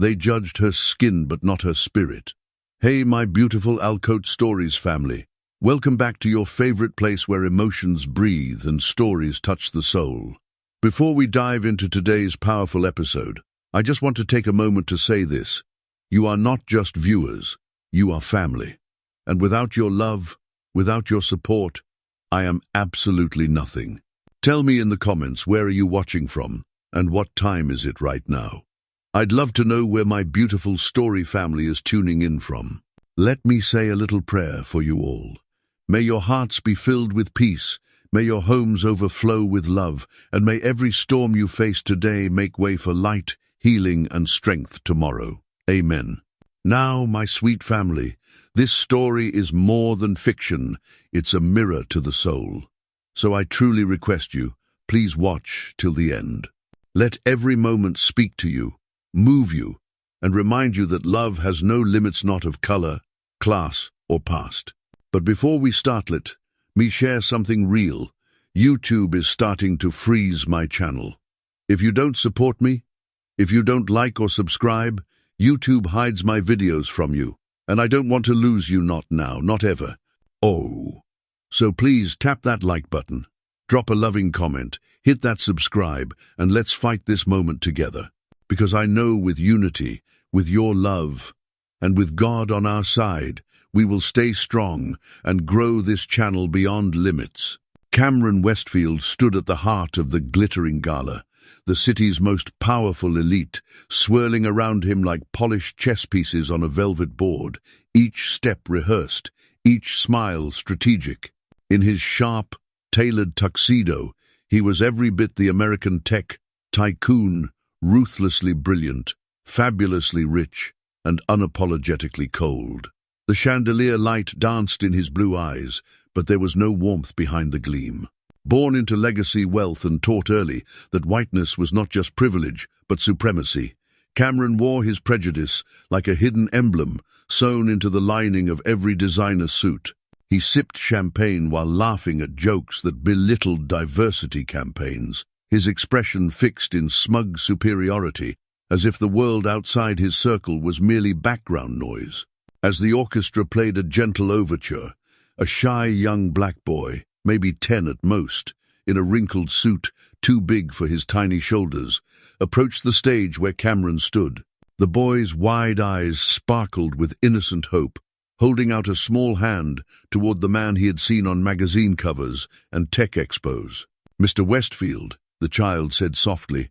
They judged her skin but not her spirit. Hey, my beautiful Alcote Stories family. Welcome back to your favorite place where emotions breathe and stories touch the soul. Before we dive into today's powerful episode, I just want to take a moment to say this. You are not just viewers, you are family. And without your love, without your support, I am absolutely nothing. Tell me in the comments, where are you watching from, and what time is it right now? I'd love to know where my beautiful story family is tuning in from. Let me say a little prayer for you all. May your hearts be filled with peace, may your homes overflow with love, and may every storm you face today make way for light, healing, and strength tomorrow. Amen. Now, my sweet family, this story is more than fiction, it's a mirror to the soul. So I truly request you, please watch till the end. Let every moment speak to you, move you, and remind you that love has no limits, not of color, class, or past. But before we start, let me share something real. YouTube is starting to freeze my channel. If you don't support me, if you don't like or subscribe, YouTube hides my videos from you, and I don't want to lose you, not now, not ever. Oh. So please tap that like button, drop a loving comment, hit that subscribe, and let's fight this moment together. Because I know with unity, with your love, and with God on our side, we will stay strong and grow this channel beyond limits. Cameron Westfield stood at the heart of the glittering gala, the city's most powerful elite, swirling around him like polished chess pieces on a velvet board, each step rehearsed, each smile strategic. In his sharp, tailored tuxedo, he was every bit the American tech tycoon, ruthlessly brilliant, fabulously rich, and unapologetically cold. The chandelier light danced in his blue eyes, but there was no warmth behind the gleam. Born into legacy wealth and taught early that whiteness was not just privilege, but supremacy, Cameron wore his prejudice like a hidden emblem sewn into the lining of every designer suit. He sipped champagne while laughing at jokes that belittled diversity campaigns, his expression fixed in smug superiority, as if the world outside his circle was merely background noise. As the orchestra played a gentle overture, a shy young black boy, maybe 10 at most, in a wrinkled suit too big for his tiny shoulders, approached the stage where Cameron stood. The boy's wide eyes sparkled with innocent hope, holding out a small hand toward the man he had seen on magazine covers and tech expos. "Mr. Westfield," the child said softly,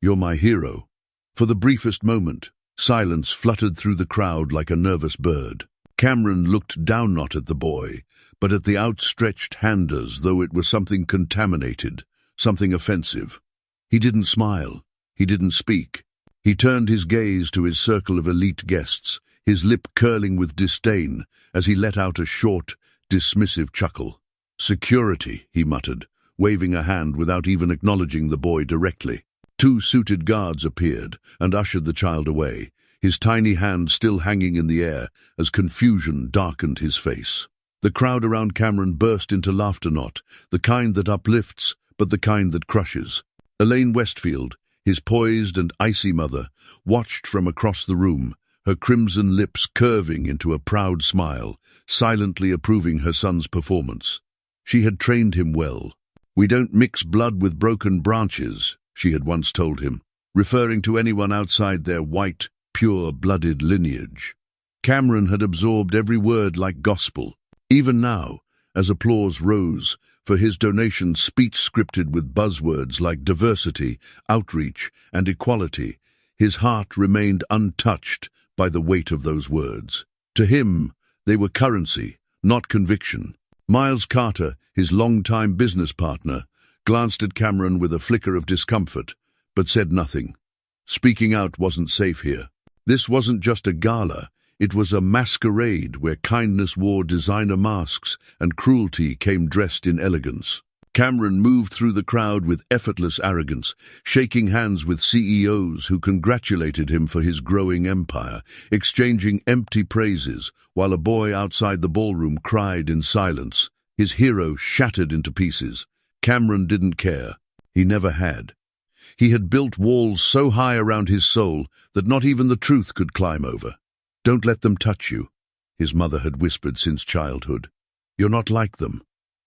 "you're my hero." For the briefest moment, silence fluttered through the crowd like a nervous bird. Cameron looked down not at the boy, but at the outstretched hand as though it were something contaminated, something offensive. He didn't smile. He didn't speak. He turned his gaze to his circle of elite guests, his lip curling with disdain as he let out a short, dismissive chuckle. "Security," he muttered, waving a hand without even acknowledging the boy directly. 2 suited guards appeared and ushered the child away, his tiny hand still hanging in the air as confusion darkened his face. The crowd around Cameron burst into laughter, not the kind that uplifts, but the kind that crushes. Elaine Westfield, his poised and icy mother, watched from across the room, her crimson lips curving into a proud smile, silently approving her son's performance. She had trained him well. "We don't mix blood with broken branches," she had once told him, referring to anyone outside their white, pure-blooded lineage. Cameron had absorbed every word like gospel. Even now, as applause rose for his donation speech scripted with buzzwords like diversity, outreach, and equality, his heart remained untouched by the weight of those words. To him, they were currency, not conviction. Miles Carter, his longtime business partner, glanced at Cameron with a flicker of discomfort, but said nothing. Speaking out wasn't safe here. This wasn't just a gala, it was a masquerade where kindness wore designer masks and cruelty came dressed in elegance. Cameron moved through the crowd with effortless arrogance, shaking hands with CEOs who congratulated him for his growing empire, exchanging empty praises, while a boy outside the ballroom cried in silence, his hero shattered into pieces. Cameron didn't care. He never had. He had built walls so high around his soul that not even the truth could climb over. "Don't let them touch you," his mother had whispered since childhood. "You're not like them."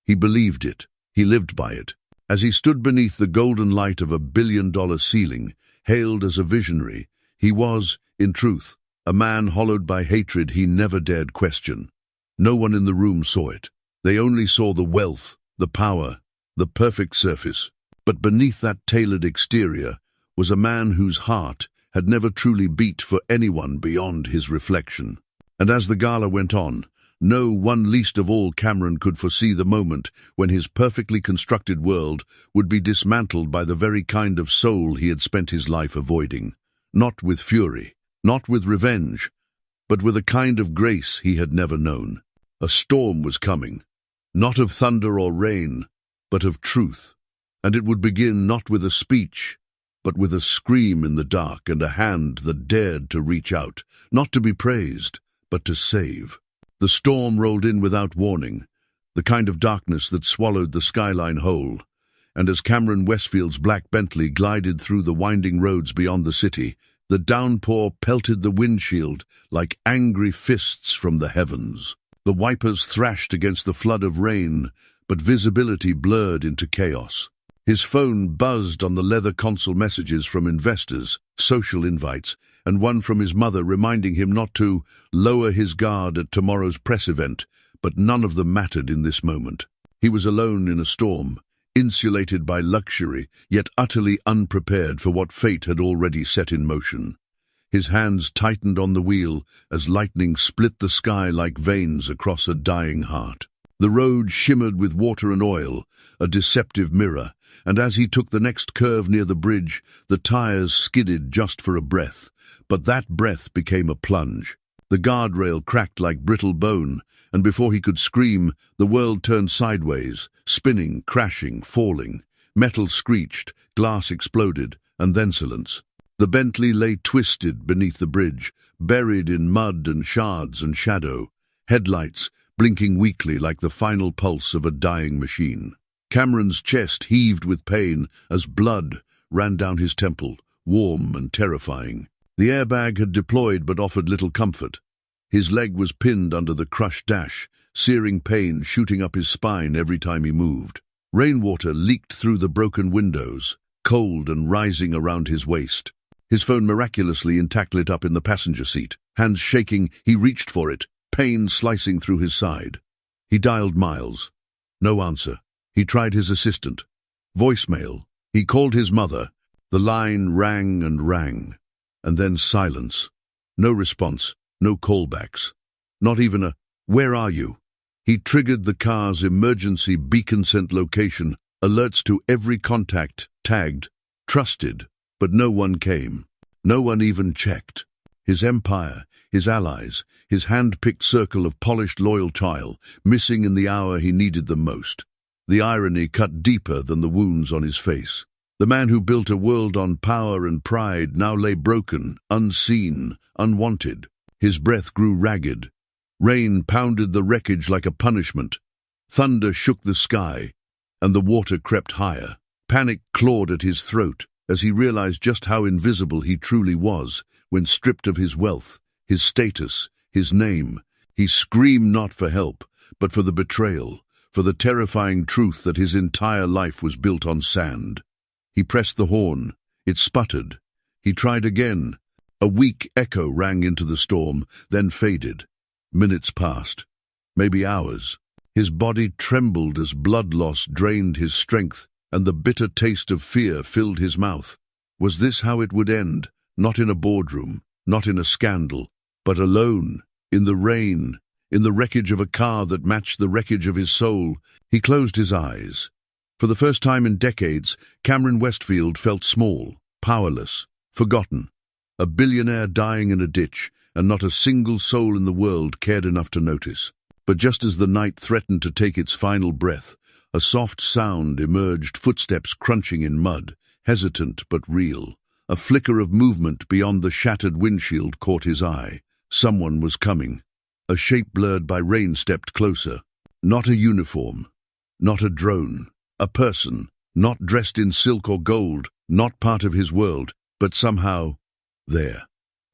He believed it. He lived by it. As he stood beneath the golden light of $1 billion ceiling, hailed as a visionary, he was, in truth, a man hollowed by hatred he never dared question. No one in the room saw it. They only saw the wealth, the power, the perfect surface. But beneath that tailored exterior was a man whose heart had never truly beat for anyone beyond his reflection. And as the gala went on, no one least of all Cameron could foresee the moment when his perfectly constructed world would be dismantled by the very kind of soul he had spent his life avoiding. Not with fury, not with revenge, but with a kind of grace he had never known. A storm was coming, not of thunder or rain, but of truth. And it would begin not with a speech, but with a scream in the dark and a hand that dared to reach out, not to be praised, but to save. The storm rolled in without warning, the kind of darkness that swallowed the skyline whole, and as Cameron Westfield's black Bentley glided through the winding roads beyond the city, the downpour pelted the windshield like angry fists from the heavens. The wipers thrashed against the flood of rain, but visibility blurred into chaos. His phone buzzed on the leather console messages from investors, social invites, and one from his mother reminding him not to lower his guard at tomorrow's press event, but none of them mattered in this moment. He was alone in a storm, insulated by luxury, yet utterly unprepared for what fate had already set in motion. His hands tightened on the wheel as lightning split the sky like veins across a dying heart. The road shimmered with water and oil, a deceptive mirror, and as he took the next curve near the bridge, the tires skidded just for a breath, but that breath became a plunge. The guardrail cracked like brittle bone, and before he could scream, the world turned sideways, spinning, crashing, falling. Metal screeched, glass exploded, and then silence. The Bentley lay twisted beneath the bridge, buried in mud and shards and shadow, headlights blinking weakly like the final pulse of a dying machine. Cameron's chest heaved with pain as blood ran down his temple, warm and terrifying. The airbag had deployed but offered little comfort. His leg was pinned under the crushed dash, searing pain shooting up his spine every time he moved. Rainwater leaked through the broken windows, cold and rising around his waist. His phone miraculously intact lit up in the passenger seat. Hands shaking, he reached for it, pain slicing through his side. He dialed Miles. No answer. He tried his assistant. Voicemail. He called his mother. The line rang and rang. And then silence. No response, no callbacks. Not even a, "Where are you?" He triggered the car's emergency beacon-sent location, alerts to every contact, tagged, trusted, but no one came. No one even checked. His empire, his allies, his hand-picked circle of polished loyal missing in the hour he needed them most. The irony cut deeper than the wounds on his face. The man who built a world on power and pride now lay broken, unseen, unwanted. His breath grew ragged. Rain pounded the wreckage like a punishment. Thunder shook the sky, and the water crept higher. Panic clawed at his throat as he realized just how invisible he truly was when stripped of his wealth, his status, his name. He screamed not for help, but for the betrayal, for the terrifying truth that his entire life was built on sand. He pressed the horn. It sputtered. He tried again. A weak echo rang into the storm, then faded. Minutes passed, maybe hours. His body trembled as blood loss drained his strength, and the bitter taste of fear filled his mouth. Was this how it would end? Not in a boardroom, not in a scandal, but alone, in the rain, in the wreckage of a car that matched the wreckage of his soul. He closed his eyes. For the first time in decades, Cameron Westfield felt small, powerless, forgotten. A billionaire dying in a ditch, and not a single soul in the world cared enough to notice. But just as the night threatened to take its final breath, a soft sound emerged, footsteps crunching in mud, hesitant but real. A flicker of movement beyond the shattered windshield caught his eye. Someone was coming. A shape blurred by rain stepped closer. Not a uniform, not a drone. A person, not dressed in silk or gold, not part of his world, but somehow there.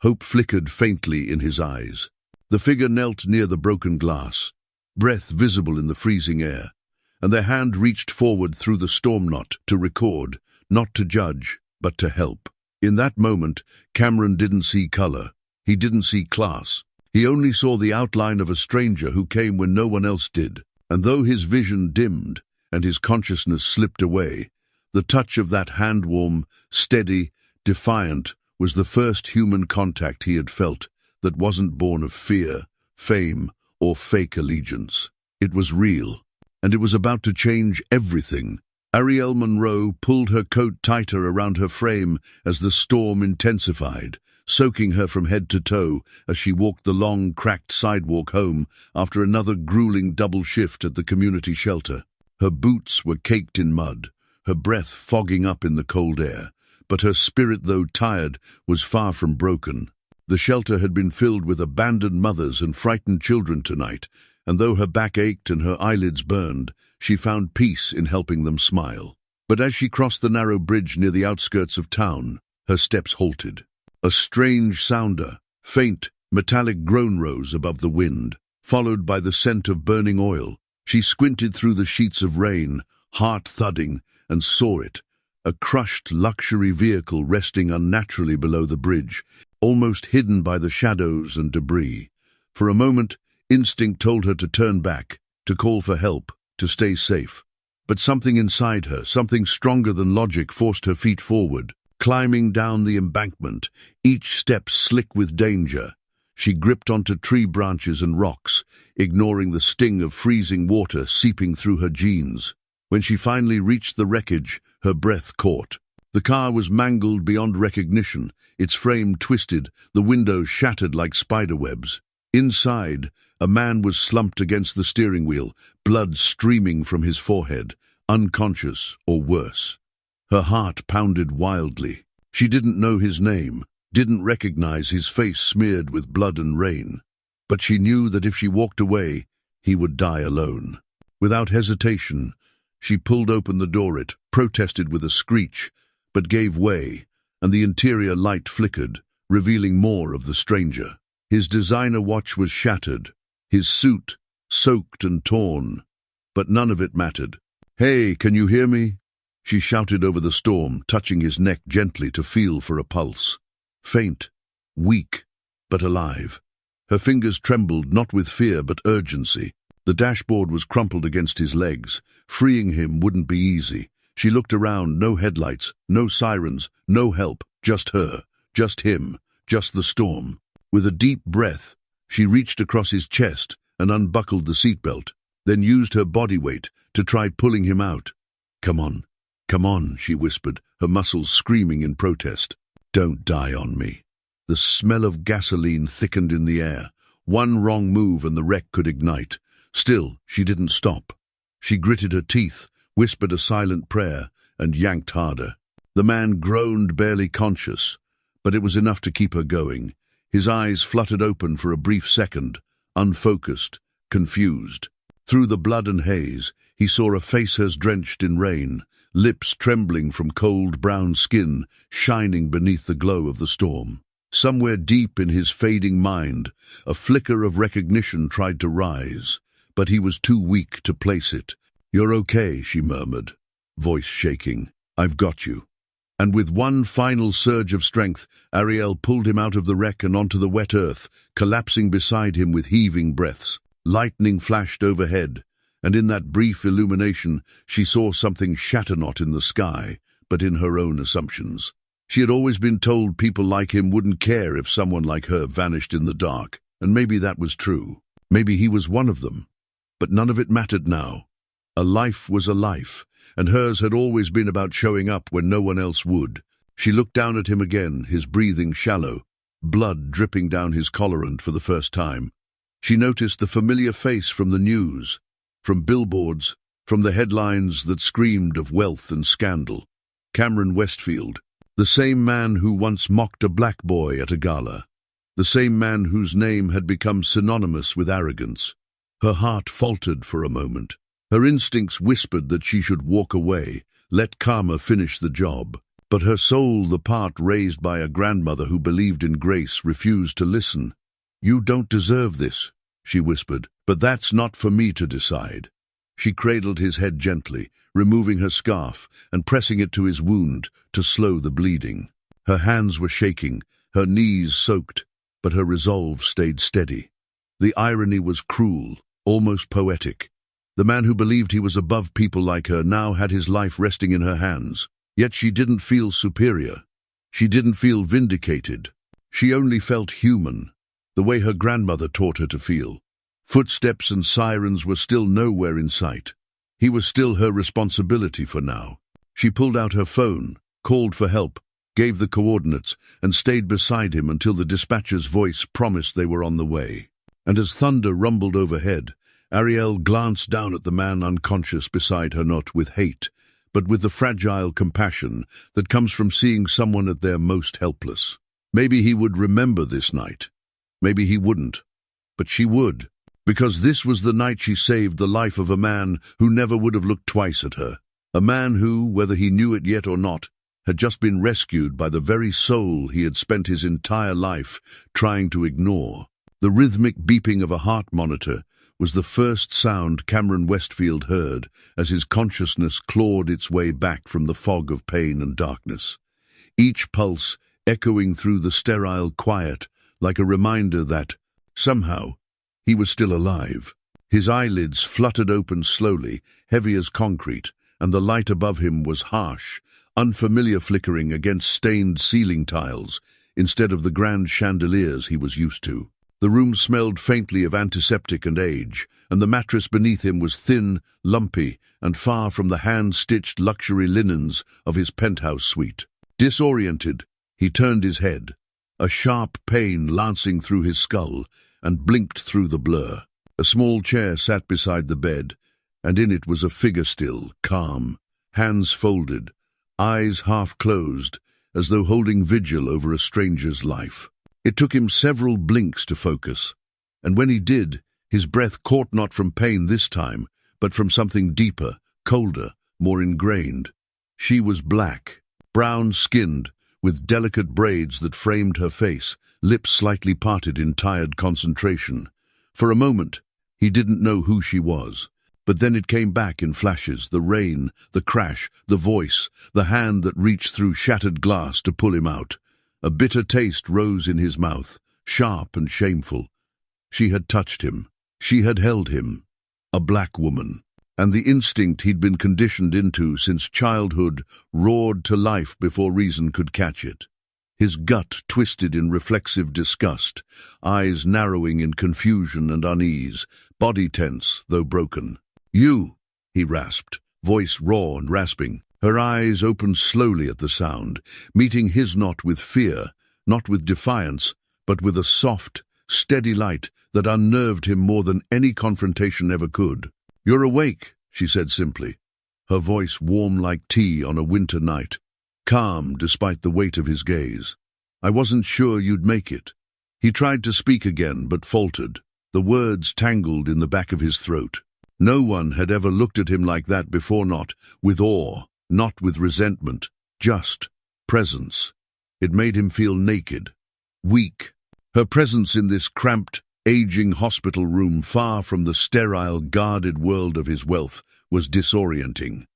Hope flickered faintly in his eyes. The figure knelt near the broken glass, breath visible in the freezing air, and their hand reached forward through the storm knot to record, not to judge, but to help. In that moment, Cameron didn't see color. He didn't see class. He only saw the outline of a stranger who came when no one else did. And though his vision dimmed and his consciousness slipped away, the touch of that hand warm, steady, defiant, was the first human contact he had felt that wasn't born of fear, fame, or fake allegiance. It was real, and it was about to change everything. Arielle Monroe pulled her coat tighter around her frame as the storm intensified, soaking her from head to toe as she walked the long, cracked sidewalk home after another grueling double shift at the community shelter. Her boots were caked in mud, her breath fogging up in the cold air, but her spirit, though tired, was far from broken. The shelter had been filled with abandoned mothers and frightened children tonight, and though her back ached and her eyelids burned, she found peace in helping them smile. But as she crossed the narrow bridge near the outskirts of town, her steps halted. A strange sounder, faint, metallic groan rose above the wind, followed by the scent of burning oil. She squinted through the sheets of rain, heart thudding, and saw it, a crushed luxury vehicle resting unnaturally below the bridge, almost hidden by the shadows and debris. For a moment, instinct told her to turn back, to call for help, to stay safe. But something inside her, something stronger than logic, forced her feet forward. Climbing down the embankment, each step slick with danger, she gripped onto tree branches and rocks, ignoring the sting of freezing water seeping through her jeans. When she finally reached the wreckage, her breath caught. The car was mangled beyond recognition, its frame twisted, the windows shattered like spiderwebs. Inside, a man was slumped against the steering wheel, blood streaming from his forehead, unconscious or worse. Her heart pounded wildly. She didn't know his name, didn't recognize his face smeared with blood and rain. But she knew that if she walked away, he would die alone. Without hesitation, she pulled open the door. It protested with a screech, but gave way, and the interior light flickered, revealing more of the stranger. His designer watch was shattered, his suit soaked and torn, but none of it mattered. "Hey, can you hear me?" she shouted over the storm, touching his neck gently to feel for a pulse. Faint, weak, but alive. Her fingers trembled, not with fear but urgency. The dashboard was crumpled against his legs. Freeing him wouldn't be easy. She looked around, no headlights, no sirens, no help, just her, just him, just the storm. With a deep breath, she reached across his chest and unbuckled the seatbelt, then used her body weight to try pulling him out. Come on, she whispered, her muscles screaming in protest. "Don't die on me." The smell of gasoline thickened in the air. One wrong move and the wreck could ignite. Still, she didn't stop. She gritted her teeth, whispered a silent prayer, and yanked harder. The man groaned, barely conscious, but it was enough to keep her going. His eyes fluttered open for a brief second, unfocused, confused. Through the blood and haze, he saw a face hers drenched in rain, lips trembling from cold brown skin, shining beneath the glow of the storm. Somewhere deep in his fading mind, a flicker of recognition tried to rise, but he was too weak to place it. "You're okay," she murmured, voice shaking. "I've got you." And with one final surge of strength, Arielle pulled him out of the wreck and onto the wet earth, collapsing beside him with heaving breaths. Lightning flashed overhead, and in that brief illumination she saw something shatter not in the sky, but in her own assumptions. She had always been told people like him wouldn't care if someone like her vanished in the dark, and maybe that was true. Maybe he was one of them. But none of it mattered now. A life was a life, and hers had always been about showing up when no one else would. She looked down at him again, his breathing shallow, blood dripping down his collar, and for the first time, she noticed the familiar face from the news, from billboards, from the headlines that screamed of wealth and scandal. Cameron Westfield, the same man who once mocked a black boy at a gala, the same man whose name had become synonymous with arrogance. Her heart faltered for a moment. Her instincts whispered that she should walk away, let karma finish the job. But her soul, the part raised by a grandmother who believed in grace, refused to listen. "You don't deserve this," she whispered, "but that's not for me to decide." She cradled his head gently, removing her scarf and pressing it to his wound to slow the bleeding. Her hands were shaking, her knees soaked, but her resolve stayed steady. The irony was cruel, almost poetic. The man who believed he was above people like her now had his life resting in her hands. Yet she didn't feel superior. She didn't feel vindicated. She only felt human, the way her grandmother taught her to feel. Footsteps and sirens were still nowhere in sight. He was still her responsibility for now. She pulled out her phone, called for help, gave the coordinates, and stayed beside him until the dispatcher's voice promised they were on the way. And as thunder rumbled overhead, Arielle glanced down at the man unconscious beside her, not with hate, but with the fragile compassion that comes from seeing someone at their most helpless. Maybe he would remember this night. Maybe he wouldn't. But she would, because this was the night she saved the life of a man who never would have looked twice at her. A man who, whether he knew it yet or not, had just been rescued by the very soul he had spent his entire life trying to ignore. The rhythmic beeping of a heart monitor was the first sound Cameron Westfield heard as his consciousness clawed its way back from the fog of pain and darkness. Each pulse echoing through the sterile quiet like a reminder that, somehow, he was still alive. His eyelids fluttered open slowly, heavy as concrete, and the light above him was harsh, unfamiliar, flickering against stained ceiling tiles instead of the grand chandeliers he was used to. The room smelled faintly of antiseptic and age, and the mattress beneath him was thin, lumpy, and far from the hand-stitched luxury linens of his penthouse suite. Disoriented, he turned his head, a sharp pain lancing through his skull, and blinked through the blur. A small chair sat beside the bed, and in it was a figure still, calm, hands folded, eyes half closed, as though holding vigil over a stranger's life. It took him several blinks to focus, and when he did, his breath caught not from pain this time, but from something deeper, colder, more ingrained. She was black, brown-skinned, with delicate braids that framed her face, lips slightly parted in tired concentration. For a moment, he didn't know who she was, but then it came back in flashes, the rain, the crash, the voice, the hand that reached through shattered glass to pull him out. A bitter taste rose in his mouth, sharp and shameful. She had touched him. She had held him. A black woman. And the instinct he'd been conditioned into since childhood roared to life before reason could catch it. His gut twisted in reflexive disgust, eyes narrowing in confusion and unease, body tense, though broken. "You," he rasped, voice raw and rasping. Her eyes opened slowly at the sound, meeting his not with fear, not with defiance, but with a soft, steady light that unnerved him more than any confrontation ever could. "You're awake," she said simply, her voice warm like tea on a winter night, calm despite the weight of his gaze. "I wasn't sure you'd make it." He tried to speak again, but faltered. The words tangled in the back of his throat. No one had ever looked at him like that before, not with awe, not with resentment, just presence. It made him feel naked, weak. Her presence in this cramped, aging hospital room, far from the sterile, guarded world of his wealth, was disorienting.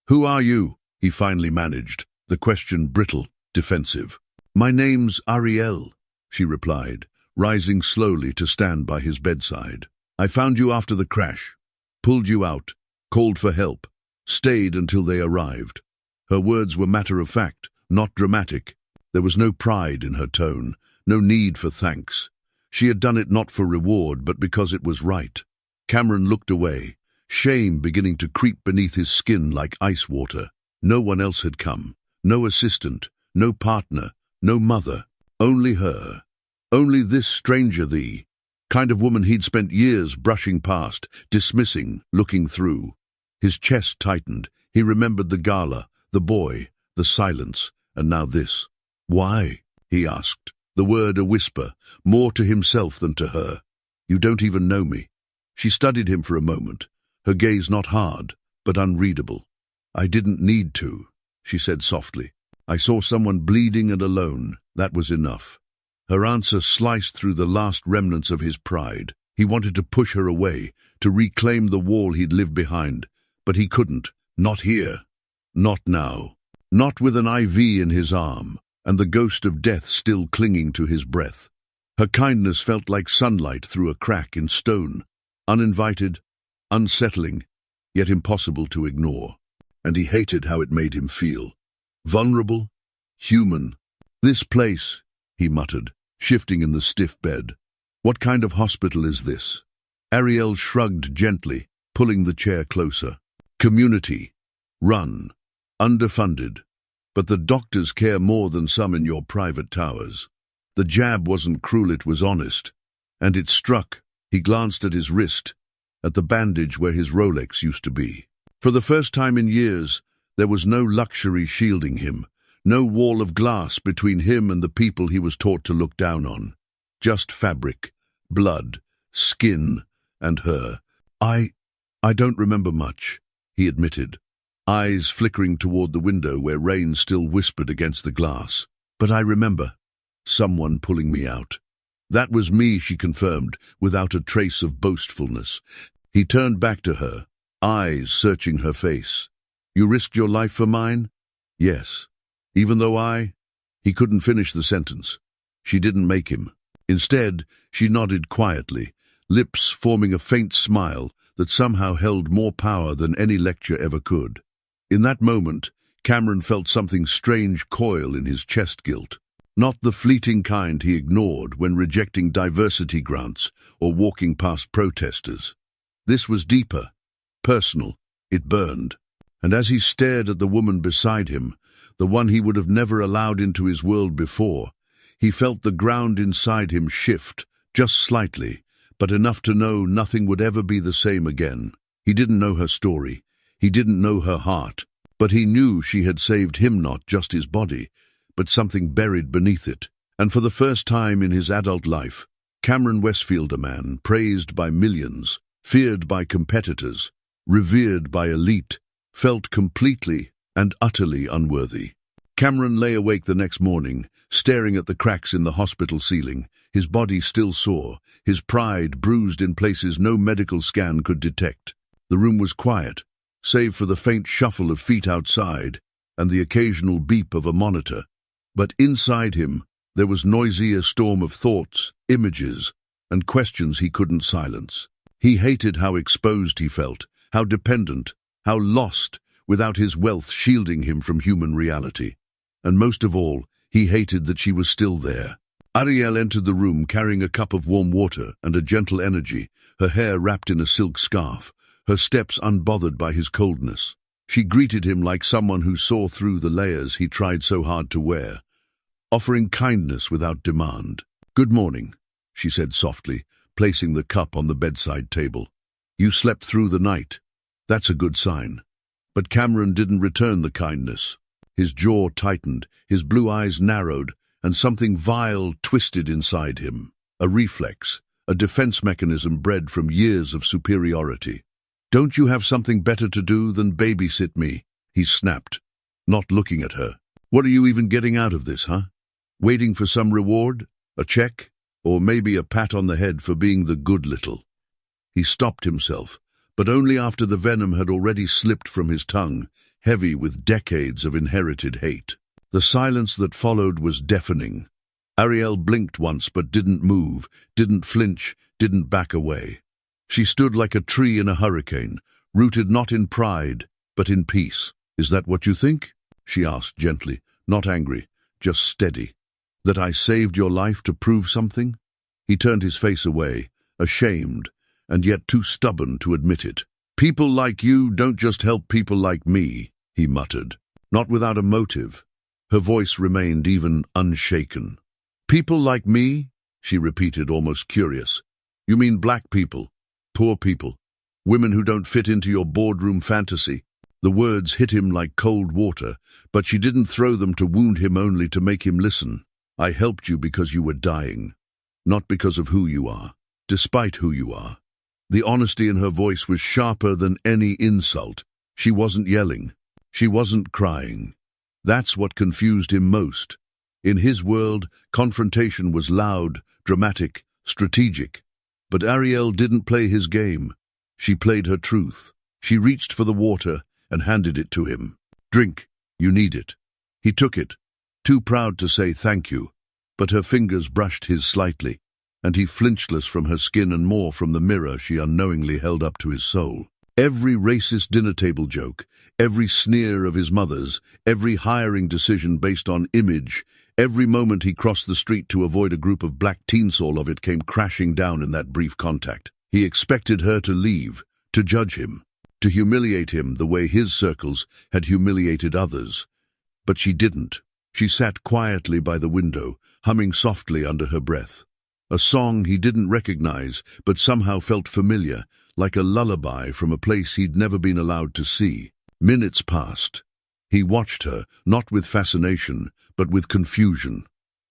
"Who are you?" he finally managed, the question brittle, defensive. "My name's Arielle," she replied, rising slowly to stand by his bedside. "I found you after the crash, pulled you out, called for help, stayed until they arrived." Her words were matter-of-fact, not dramatic. There was no pride in her tone, no need for thanks. She had done it not for reward, but because it was right. Cameron looked away, shame beginning to creep beneath his skin like ice water. No one else had come. No assistant, no partner, no mother. Only her. Only this stranger, the kind of woman he'd spent years brushing past, dismissing, looking through. His chest tightened. He remembered the gala, the boy, the silence, and now this. "Why?" he asked, the word a whisper, more to himself than to her. "You don't even know me." She studied him for a moment, her gaze not hard, but unreadable. "I didn't need to," she said softly. I saw someone bleeding and alone. That was enough. Her answer sliced through the last remnants of his pride. He wanted to push her away, to reclaim the wall he'd lived behind, but he couldn't. Not here. Not now. Not with an IV in his arm, and the ghost of death still clinging to his breath. Her kindness felt like sunlight through a crack in stone, uninvited, unsettling, yet impossible to ignore. And he hated how it made him feel. Vulnerable, human. This place, he muttered, shifting in the stiff bed. What kind of hospital is this? Arielle shrugged gently, pulling the chair closer. Community. Run. Underfunded. But the doctors care more than some in your private towers. The jab wasn't cruel, it was honest. And it struck. He glanced at his wrist, at the bandage where his Rolex used to be. For the first time in years, there was no luxury shielding him, no wall of glass between him and the people he was taught to look down on. Just fabric, blood, skin, and her. I don't remember much, he admitted, eyes flickering toward the window where rain still whispered against the glass. But I remember someone pulling me out. That was me, she confirmed, without a trace of boastfulness. He turned back to her, eyes searching her face. You risked your life for mine? Yes. Even though He couldn't finish the sentence. She didn't make him. Instead, she nodded quietly, lips forming a faint smile that somehow held more power than any lecture ever could. In that moment, Cameron felt something strange coil in his chest guilt. Not the fleeting kind he ignored when rejecting diversity grants or walking past protesters. This was deeper, personal. It burned. And as he stared at the woman beside him, the one he would have never allowed into his world before, he felt the ground inside him shift, just slightly, but enough to know nothing would ever be the same again. He didn't know her story. He didn't know her heart. But he knew she had saved him, not just his body, but something buried beneath it. And for the first time in his adult life, Cameron Westfield, a man praised by millions, feared by competitors, revered by elite, felt completely and utterly unworthy. Cameron lay awake the next morning, staring at the cracks in the hospital ceiling, his body still sore, his pride bruised in places no medical scan could detect. The room was quiet, save for the faint shuffle of feet outside and the occasional beep of a monitor. But inside him, there was noisy a storm of thoughts, images, and questions he couldn't silence. He hated how exposed he felt, how dependent, how lost, without his wealth shielding him from human reality. And most of all, he hated that she was still there. Arielle entered the room carrying a cup of warm water and a gentle energy, her hair wrapped in a silk scarf, her steps unbothered by his coldness. She greeted him like someone who saw through the layers he tried so hard to wear, offering kindness without demand. "Good morning," she said softly, placing the cup on the bedside table. "You slept through the night. That's a good sign." But Cameron didn't return the kindness. His jaw tightened, his blue eyes narrowed, and something vile twisted inside him. A reflex, a defense mechanism bred from years of superiority. "Don't you have something better to do than babysit me?" he snapped, not looking at her. "What are you even getting out of this, huh? Waiting for some reward? A check? Or maybe a pat on the head for being the good little?" He stopped himself, but only after the venom had already slipped from his tongue, heavy with decades of inherited hate. The silence that followed was deafening. Arielle blinked once but didn't move, didn't flinch, didn't back away. She stood like a tree in a hurricane, rooted not in pride, but in peace. "Is that what you think?" she asked gently, not angry, just steady. "That I saved your life to prove something?" He turned his face away, ashamed, and yet too stubborn to admit it. "People like you don't just help people like me," he muttered, not without a motive. Her voice remained even unshaken. "People like me?" she repeated, almost curious. "You mean black people, poor people, women who don't fit into your boardroom fantasy?" The words hit him like cold water, but she didn't throw them to wound him, only to make him listen. "I helped you because you were dying, not because of who you are, despite who you are." The honesty in her voice was sharper than any insult. She wasn't yelling. She wasn't crying. That's what confused him most. In his world, confrontation was loud, dramatic, strategic. But Arielle didn't play his game. She played her truth. She reached for the water and handed it to him. "Drink, you need it." He took it, too proud to say thank you, but her fingers brushed his slightly, and he flinched less from her skin and more from the mirror she unknowingly held up to his soul. Every racist dinner table joke, every sneer of his mother's, every hiring decision based on image, every moment he crossed the street to avoid a group of black teens, all of it came crashing down in that brief contact. He expected her to leave, to judge him, to humiliate him the way his circles had humiliated others. But she didn't. She sat quietly by the window, humming softly under her breath. A song he didn't recognize, but somehow felt familiar, like a lullaby from a place he'd never been allowed to see. Minutes passed. He watched her, not with fascination, but with confusion.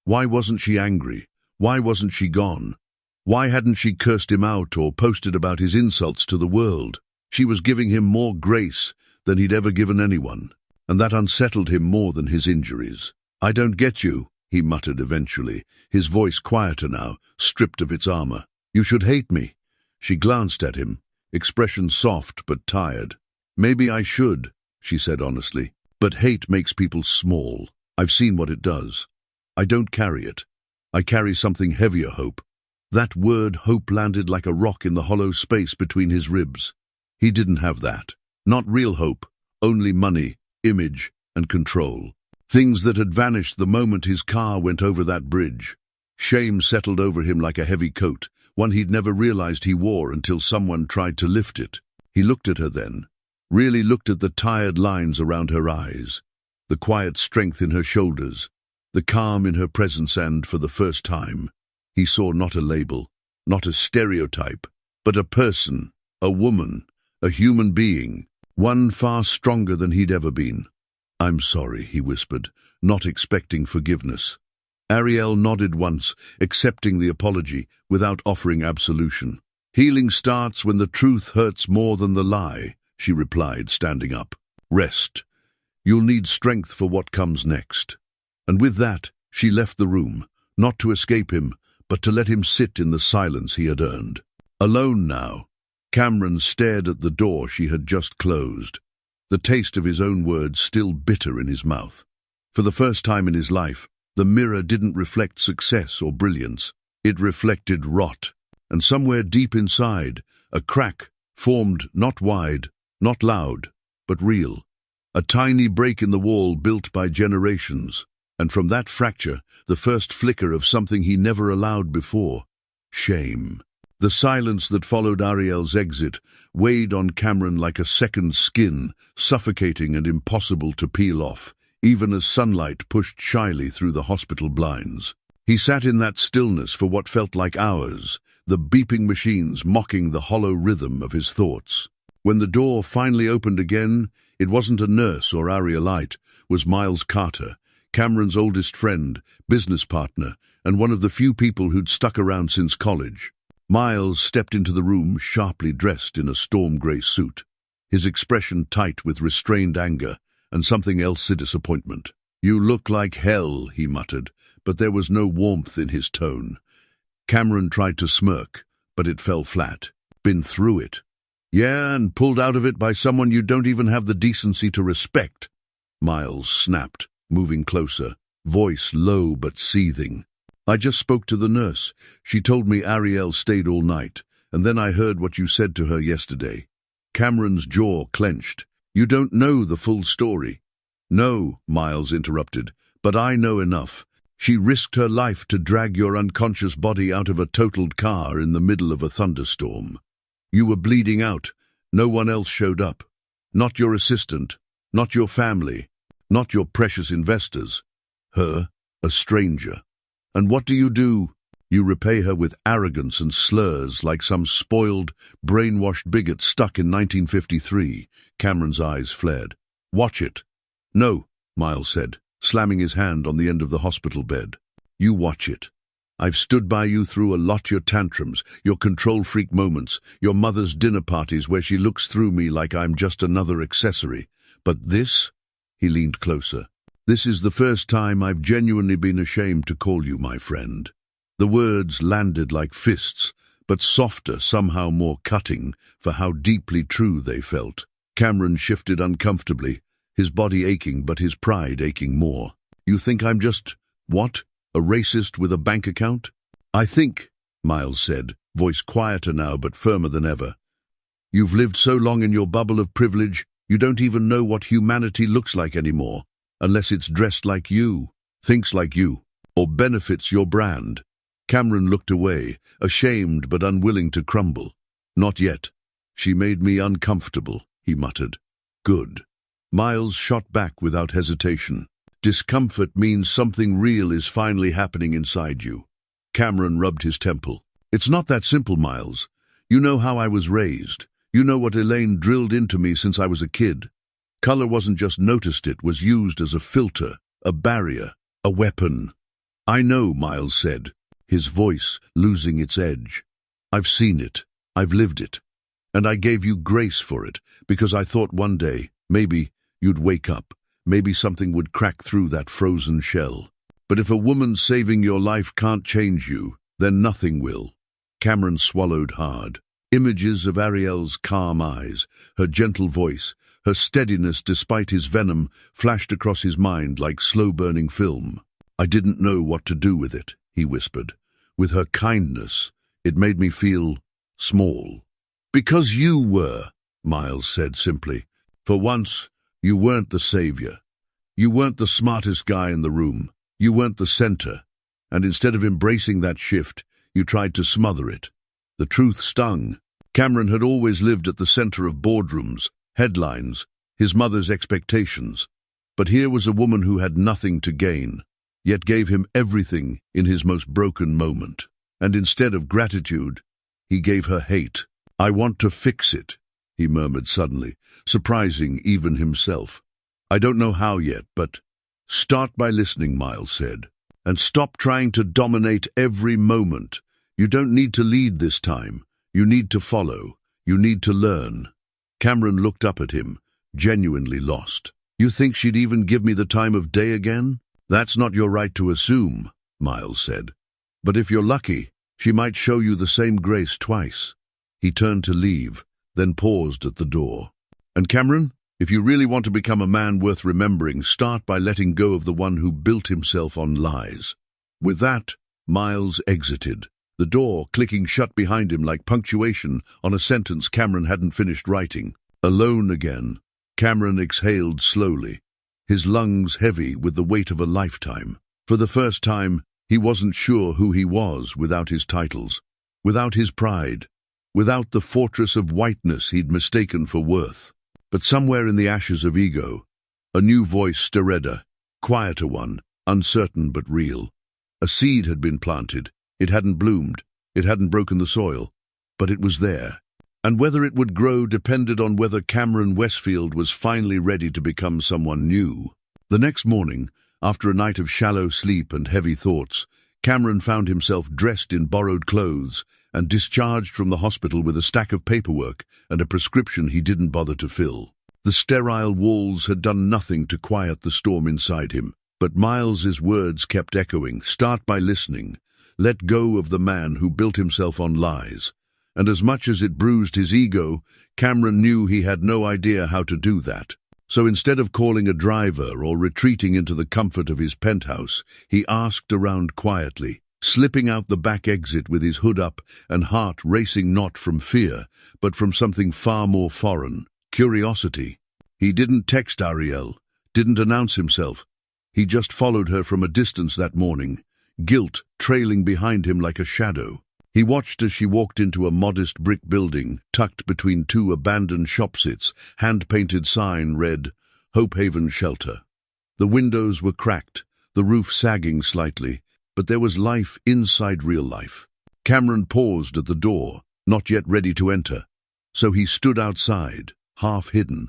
Why wasn't she angry? Why wasn't she gone? Why hadn't she cursed him out or posted about his insults to the world? She was giving him more grace than he'd ever given anyone, and that unsettled him more than his injuries. "I don't get you," he muttered eventually, his voice quieter now, stripped of its armor. "You should hate me." She glanced at him, expression soft but tired. "Maybe I should," she said honestly, "but hate makes people small. I've seen what it does. I don't carry it. I carry something heavier, hope." That word hope landed like a rock in the hollow space between his ribs. He didn't have that. Not real hope, only money, image, and control. Things that had vanished the moment his car went over that bridge. Shame settled over him like a heavy coat, one he'd never realized he wore until someone tried to lift it. He looked at her then, really looked at the tired lines around her eyes, the quiet strength in her shoulders, the calm in her presence, and, for the first time, he saw not a label, not a stereotype, but a person, a woman, a human being, one far stronger than he'd ever been. "I'm sorry," he whispered, not expecting forgiveness. Arielle nodded once, accepting the apology without offering absolution. "Healing starts when the truth hurts more than the lie," she replied, standing up. "Rest. You'll need strength for what comes next." And with that, she left the room, not to escape him, but to let him sit in the silence he had earned. Alone now, Cameron stared at the door she had just closed, the taste of his own words still bitter in his mouth. For the first time in his life, the mirror didn't reflect success or brilliance. It reflected rot. And somewhere deep inside, a crack formed, not wide, not loud, but real. A tiny break in the wall built by generations. And from that fracture, the first flicker of something he never allowed before: shame. The silence that followed Arielle's exit weighed on Cameron like a second skin, suffocating and impossible to peel off, even as sunlight pushed shyly through the hospital blinds. He sat in that stillness for what felt like hours, the beeping machines mocking the hollow rhythm of his thoughts. When the door finally opened again, it wasn't a nurse or Arielite, was Miles Carter, Cameron's oldest friend, business partner, and one of the few people who'd stuck around since college. Miles stepped into the room, sharply dressed in a storm-grey suit, his expression tight with restrained anger and something else, disappointment. "You look like hell," he muttered, but there was no warmth in his tone. Cameron tried to smirk, but it fell flat. "Been through it." "Yeah, and pulled out of it by someone you don't even have the decency to respect," Miles snapped, moving closer, voice low but seething. "I just spoke to the nurse. She told me Arielle stayed all night, and then I heard what you said to her yesterday." Cameron's jaw clenched. "You don't know the full story." "No," Miles interrupted, "but I know enough. She risked her life to drag your unconscious body out of a totaled car in the middle of a thunderstorm. You were bleeding out. No one else showed up. Not your assistant, not your family, not your precious investors. Her, a stranger. And what do? You repay her with arrogance and slurs like some spoiled, brainwashed bigot stuck in 1953. Cameron's eyes flared. "Watch it." "No," Miles said, slamming his hand on the end of the hospital bed. "You watch it. I've stood by you through a lot: your tantrums, your control freak moments, your mother's dinner parties where she looks through me like I'm just another accessory. But this?" He leaned closer. This is the first time I've genuinely been ashamed to call you my friend." The words landed like fists, but softer, somehow more cutting, for how deeply true they felt. Cameron shifted uncomfortably, his body aching but his pride aching more. "You think I'm just, what, a racist with a bank account?" "I think," Miles said, voice quieter now but firmer than ever, "you've lived so long in your bubble of privilege, you don't even know what humanity looks like anymore, unless it's dressed like you, thinks like you, or benefits your brand." Cameron looked away, ashamed but unwilling to crumble. "Not yet. She made me uncomfortable," he muttered. "Good." Miles shot back without hesitation. "Discomfort means something real is finally happening inside you." Cameron rubbed his temple. "It's not that simple, Miles. You know how I was raised. You know what Elaine drilled into me since I was a kid. Color wasn't just noticed, it was used as a filter, a barrier, a weapon." "I know," Miles said, his voice losing its edge. "I've seen it. I've lived it. And I gave you grace for it, because I thought one day, maybe, you'd wake up. Maybe something would crack through that frozen shell. But if a woman saving your life can't change you, then nothing will." Cameron swallowed hard. Images of Arielle's calm eyes, her gentle voice, her steadiness despite his venom flashed across his mind like slow-burning film. "I didn't know what to do with it," he whispered. "With her kindness, it made me feel small." "Because you were," Miles said simply. "For once, you weren't the savior. You weren't the smartest guy in the room. You weren't the center. And instead of embracing that shift, you tried to smother it." The truth stung. Cameron had always lived at the center of boardrooms, headlines, his mother's expectations. But here was a woman who had nothing to gain, yet gave him everything in his most broken moment. And instead of gratitude, he gave her hate. "I want to fix it," he murmured suddenly, surprising even himself. "I don't know how yet, but—" "Start by listening," Miles said, "and stop trying to dominate every moment. You don't need to lead this time. You need to follow. You need to learn." Cameron looked up at him, genuinely lost. "You think she'd even give me the time of day again?" "That's not your right to assume," Miles said. "But if you're lucky, she might show you the same grace twice." He turned to leave, then paused at the door. "And Cameron, if you really want to become a man worth remembering, start by letting go of the one who built himself on lies." With that, Miles exited, the door clicking shut behind him like punctuation on a sentence Cameron hadn't finished writing. Alone again, Cameron exhaled slowly, his lungs heavy with the weight of a lifetime. For the first time, he wasn't sure who he was without his titles, without his pride, without the fortress of whiteness he'd mistaken for worth. But somewhere in the ashes of ego, a new voice stirred, a quieter one, uncertain but real. A seed had been planted. It hadn't bloomed, it hadn't broken the soil, but it was there. And whether it would grow depended on whether Cameron Westfield was finally ready to become someone new. The next morning, after a night of shallow sleep and heavy thoughts, Cameron found himself dressed in borrowed clothes and discharged from the hospital with a stack of paperwork and a prescription he didn't bother to fill. The sterile walls had done nothing to quiet the storm inside him, but Miles's words kept echoing. "Start by listening. Let go of the man who built himself on lies." And as much as it bruised his ego, Cameron knew he had no idea how to do that. So instead of calling a driver or retreating into the comfort of his penthouse, he asked around quietly, slipping out the back exit with his hood up and heart racing not from fear, but from something far more foreign, curiosity. He didn't text Arielle, didn't announce himself. He just followed her from a distance that morning, guilt trailing behind him like a shadow. He watched as she walked into a modest brick building, tucked between two abandoned shopsits. Hand-painted sign read, "Hope Haven Shelter." The windows were cracked, the roof sagging slightly, but there was life inside real life. Cameron paused at the door, not yet ready to enter, so he stood outside, half hidden,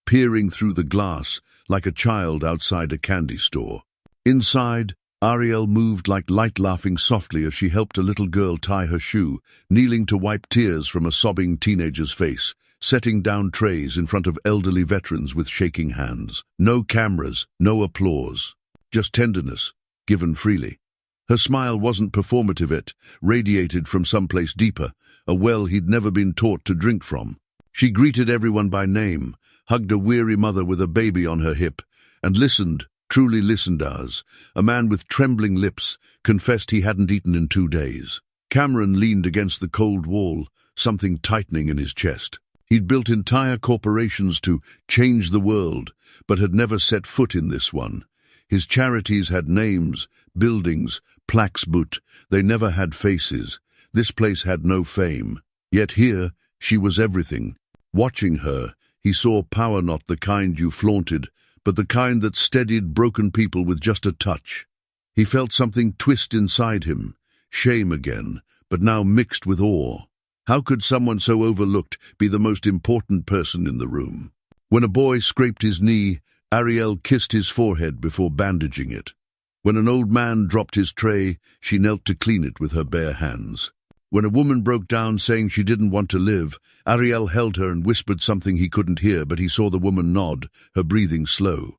peering through the glass like a child outside a candy store. Inside, Arielle moved like light, laughing softly as she helped a little girl tie her shoe, kneeling to wipe tears from a sobbing teenager's face. setting down trays in front of elderly veterans with shaking hands. No cameras, no applause, just tenderness, given freely. Her smile wasn't performative, it radiated from someplace deeper, a well he'd never been taught to drink from. She greeted everyone by name, hugged a weary mother with a baby on her hip, and listened, truly listened as a man with trembling lips confessed he hadn't eaten in 2 days. Cameron leaned against the cold wall, something tightening in his chest. He'd built entire corporations to change the world, but had never set foot in this one. His charities had names, buildings, plaques, but they never had faces. This place had no fame. Yet here, she was everything. Watching her, he saw power, not the kind you flaunted, but the kind that steadied broken people with just a touch. He felt something twist inside him, shame again, but now mixed with awe. How could someone so overlooked be the most important person in the room? When a boy scraped his knee, Arielle kissed his forehead before bandaging it. When an old man dropped his tray, she knelt to clean it with her bare hands. When a woman broke down saying she didn't want to live, Arielle held her and whispered something he couldn't hear, but he saw the woman nod, her breathing slow.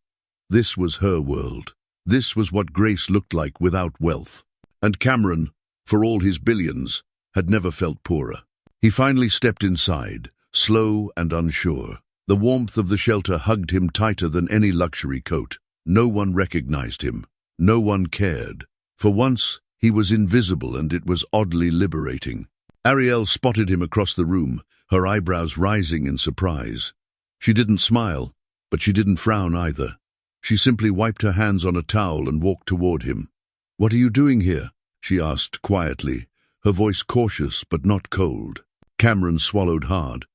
This was her world. This was what grace looked like without wealth. And Cameron, for all his billions, had never felt poorer. He finally stepped inside, slow and unsure. The warmth of the shelter hugged him tighter than any luxury coat. No one recognized him. No one cared. For once, he was invisible, and it was oddly liberating. Arielle spotted him across the room, her eyebrows rising in surprise. She didn't smile, but she didn't frown either. She simply wiped her hands on a towel and walked toward him. "What are you doing here?" she asked quietly, her voice cautious but not cold. Cameron swallowed hard.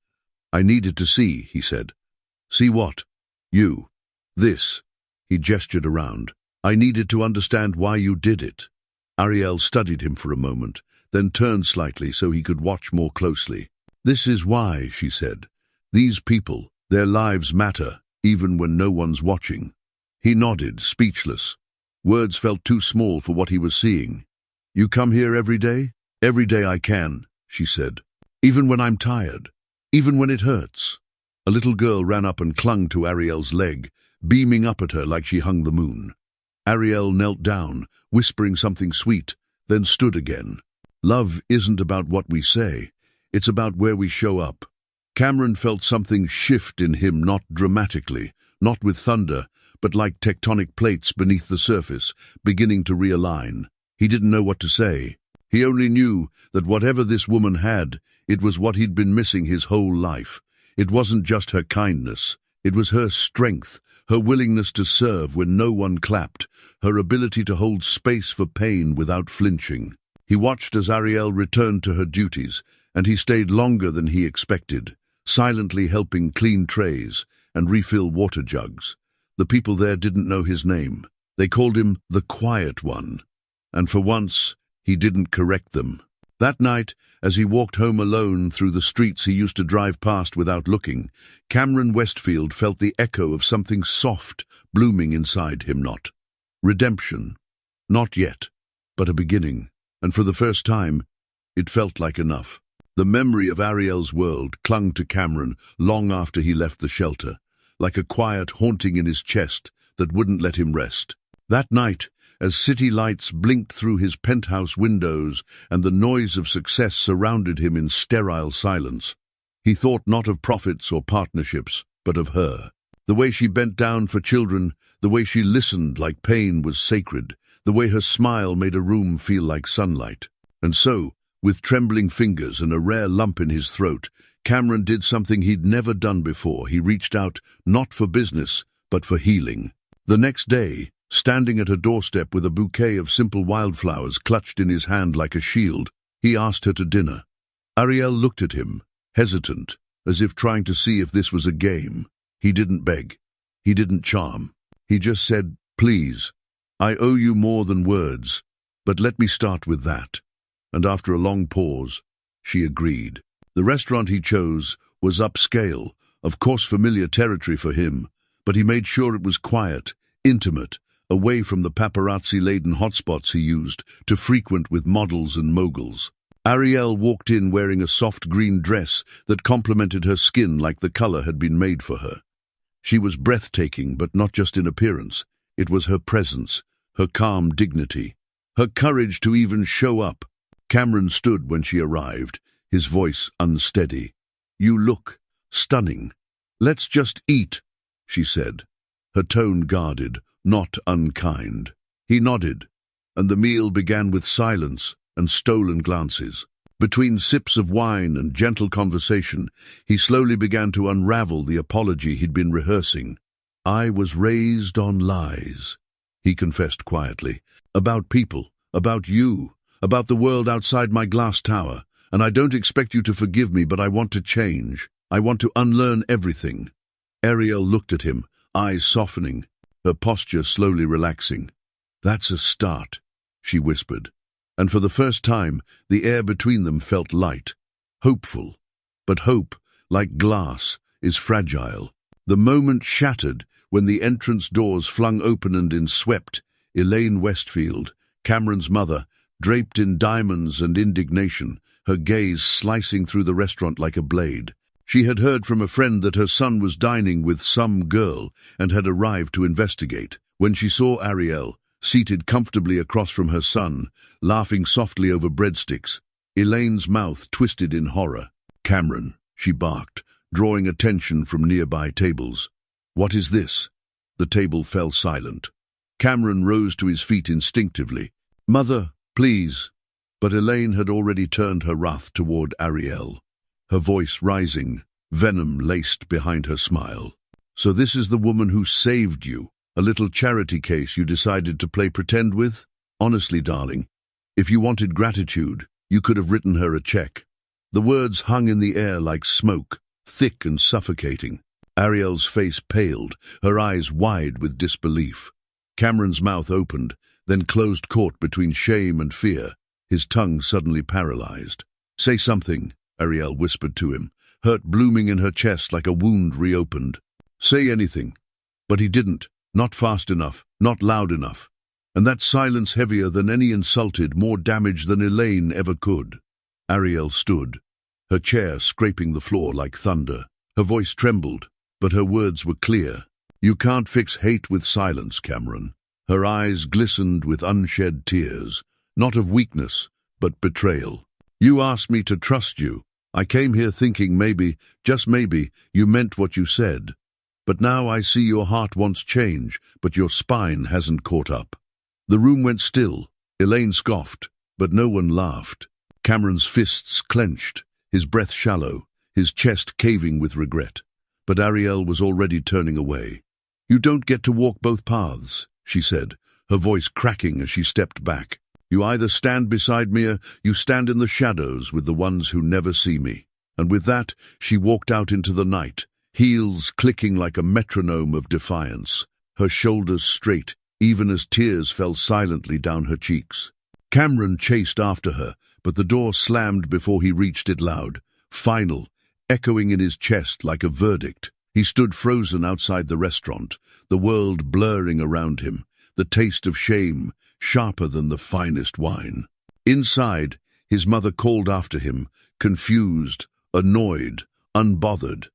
"I needed to see," he said. "See what?" "You. This." He gestured around. "I needed to understand why you did it." Arielle studied him for a moment, then turned slightly so he could watch more closely. "This is why," she said. "These people, their lives matter, even when no one's watching." He nodded, speechless. Words felt too small for what he was seeing. "You come here every day?" "Every day I can," she said. "Even when I'm tired. Even when it hurts." A little girl ran up and clung to Arielle's leg, beaming up at her like she hung the moon. Arielle knelt down, whispering something sweet, then stood again. "Love isn't about what we say. It's about where we show up." Cameron felt something shift in him, not dramatically, not with thunder, but like tectonic plates beneath the surface, beginning to realign. He didn't know what to say. He only knew that whatever this woman had, it was what he'd been missing his whole life. It wasn't just her kindness. It was her strength, her willingness to serve when no one clapped, her ability to hold space for pain without flinching. He watched as Arielle returned to her duties, and he stayed longer than he expected, silently helping clean trays and refill water jugs. The people there didn't know his name. They called him the Quiet One. And for once, he didn't correct them. That night, as he walked home alone through the streets he used to drive past without looking, Cameron Westfield felt the echo of something soft blooming inside him. Not redemption. Not yet, but a beginning. And for the first time, it felt like enough. The memory of Arielle's world clung to Cameron long after he left the shelter, like a quiet haunting in his chest that wouldn't let him rest. That night, as city lights blinked through his penthouse windows and the noise of success surrounded him in sterile silence, he thought not of profits or partnerships, but of her. The way she bent down for children, the way she listened like pain was sacred, the way her smile made a room feel like sunlight. And so, with trembling fingers and a rare lump in his throat, Cameron did something he'd never done before. He reached out, not for business, but for healing. The next day, standing at her doorstep with a bouquet of simple wildflowers clutched in his hand like a shield, he asked her to dinner. Arielle looked at him, hesitant, as if trying to see if this was a game. He didn't beg. He didn't charm. He just said, "Please, I owe you more than words, but let me start with that." And after a long pause, she agreed. The restaurant he chose was upscale, of course familiar territory for him, but he made sure it was quiet, intimate, away from the paparazzi-laden hotspots he used to frequent with models and moguls. Arielle walked in wearing a soft green dress that complemented her skin like the color had been made for her. She was breathtaking, but not just in appearance. It was her presence, her calm dignity, her courage to even show up. Cameron stood when she arrived, his voice unsteady. "You look stunning. Let's just eat," she said, her tone guarded, not unkind. He nodded, and the meal began with silence and stolen glances. Between sips of wine and gentle conversation, he slowly began to unravel the apology he'd been rehearsing. "I was raised on lies," he confessed quietly, "about people, about you, about the world outside my glass tower, and I don't expect you to forgive me, but I want to change. I want to unlearn everything." Arielle looked at him, eyes softening, her posture slowly relaxing. "That's a start," she whispered, and for the first time, the air between them felt light, hopeful. But hope, like glass, is fragile. The moment shattered when the entrance doors flung open and in swept Elaine Westfield, Cameron's mother, draped in diamonds and indignation, her gaze slicing through the restaurant like a blade. She had heard from a friend that her son was dining with some girl and had arrived to investigate. When she saw Arielle, seated comfortably across from her son, laughing softly over breadsticks, Elaine's mouth twisted in horror. "Cameron," she barked, drawing attention from nearby tables. "What is this?" The table fell silent. Cameron rose to his feet instinctively. "Mother, please." But Elaine had already turned her wrath toward Arielle, her voice rising, venom laced behind her smile. "So this is the woman who saved you, a little charity case you decided to play pretend with? Honestly, darling, if you wanted gratitude, you could have written her a check." The words hung in the air like smoke, thick and suffocating. Arielle's face paled, her eyes wide with disbelief. Cameron's mouth opened, then closed, caught between shame and fear, his tongue suddenly paralyzed. "Say something," Arielle whispered to him, hurt blooming in her chest like a wound reopened. "Say anything." But he didn't, not fast enough, not loud enough. And that silence heavier than any insulted, more damage than Elaine ever could. Arielle stood, her chair scraping the floor like thunder. Her voice trembled, but her words were clear. "You can't fix hate with silence, Cameron." Her eyes glistened with unshed tears, not of weakness, but betrayal. "You asked me to trust you. I came here thinking maybe, just maybe, you meant what you said. But now I see your heart wants change, but your spine hasn't caught up." The room went still. Elaine scoffed, but no one laughed. Cameron's fists clenched, his breath shallow, his chest caving with regret. But Arielle was already turning away. "You don't get to walk both paths," she said, her voice cracking as she stepped back. "You either stand beside me or you stand in the shadows with the ones who never see me." And with that, she walked out into the night, heels clicking like a metronome of defiance, her shoulders straight, even as tears fell silently down her cheeks. Cameron chased after her, but the door slammed before he reached it loud, final, echoing in his chest like a verdict. He stood frozen outside the restaurant, the world blurring around him, the taste of shame sharper than the finest wine. Inside, his mother called after him, confused, annoyed, unbothered.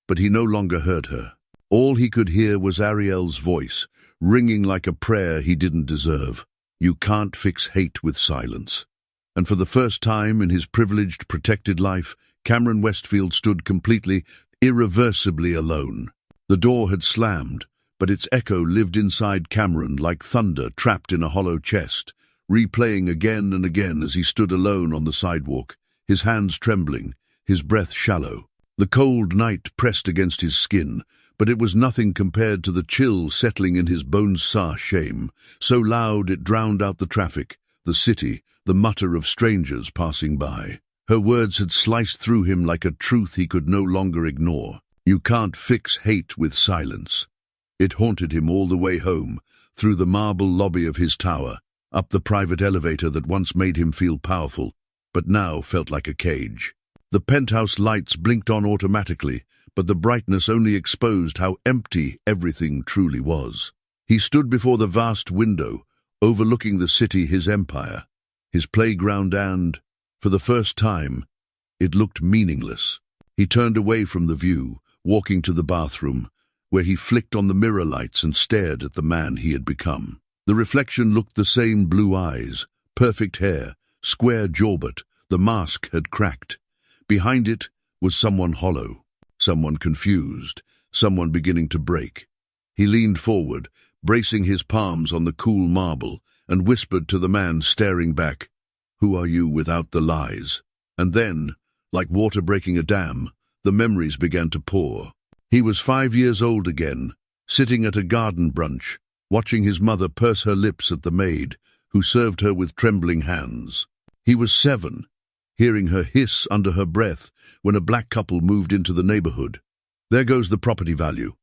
But he no longer heard her. All he could hear was Arielle's voice, ringing like a prayer he didn't deserve. "You can't fix hate with silence." And for the first time in his privileged, protected life, Cameron Westfield stood completely, irreversibly alone. The door had slammed, but its echo lived inside Cameron like thunder trapped in a hollow chest, replaying again and again as he stood alone on the sidewalk, his hands trembling, his breath shallow. The cold night pressed against his skin, but it was nothing compared to the chill settling in his bones. Shame, so loud it drowned out the traffic, the city, the mutter of strangers passing by. Her words had sliced through him like a truth he could no longer ignore. You can't fix hate with silence. It haunted him all the way home, through the marble lobby of his tower, up the private elevator that once made him feel powerful, but now felt like a cage. The penthouse lights blinked on automatically, but the brightness only exposed how empty everything truly was. He stood before the vast window, overlooking the city, his empire, his playground and, For the first time, it looked meaningless. He turned away from the view, walking to the bathroom, where he flicked on the mirror lights and stared at the man he had become. The reflection looked the same: blue eyes, perfect hair, square jaw, but the mask had cracked. Behind it was someone hollow, someone confused, someone beginning to break. He leaned forward, bracing his palms on the cool marble, and whispered to the man staring back, "Who are you without the lies?" And then, like water breaking a dam, the memories began to pour. He was 5 years old again, sitting at a garden brunch, watching his mother purse her lips at the maid, who served her with trembling hands. He was 7, hearing her hiss under her breath when a black couple moved into the neighborhood. There goes the property value.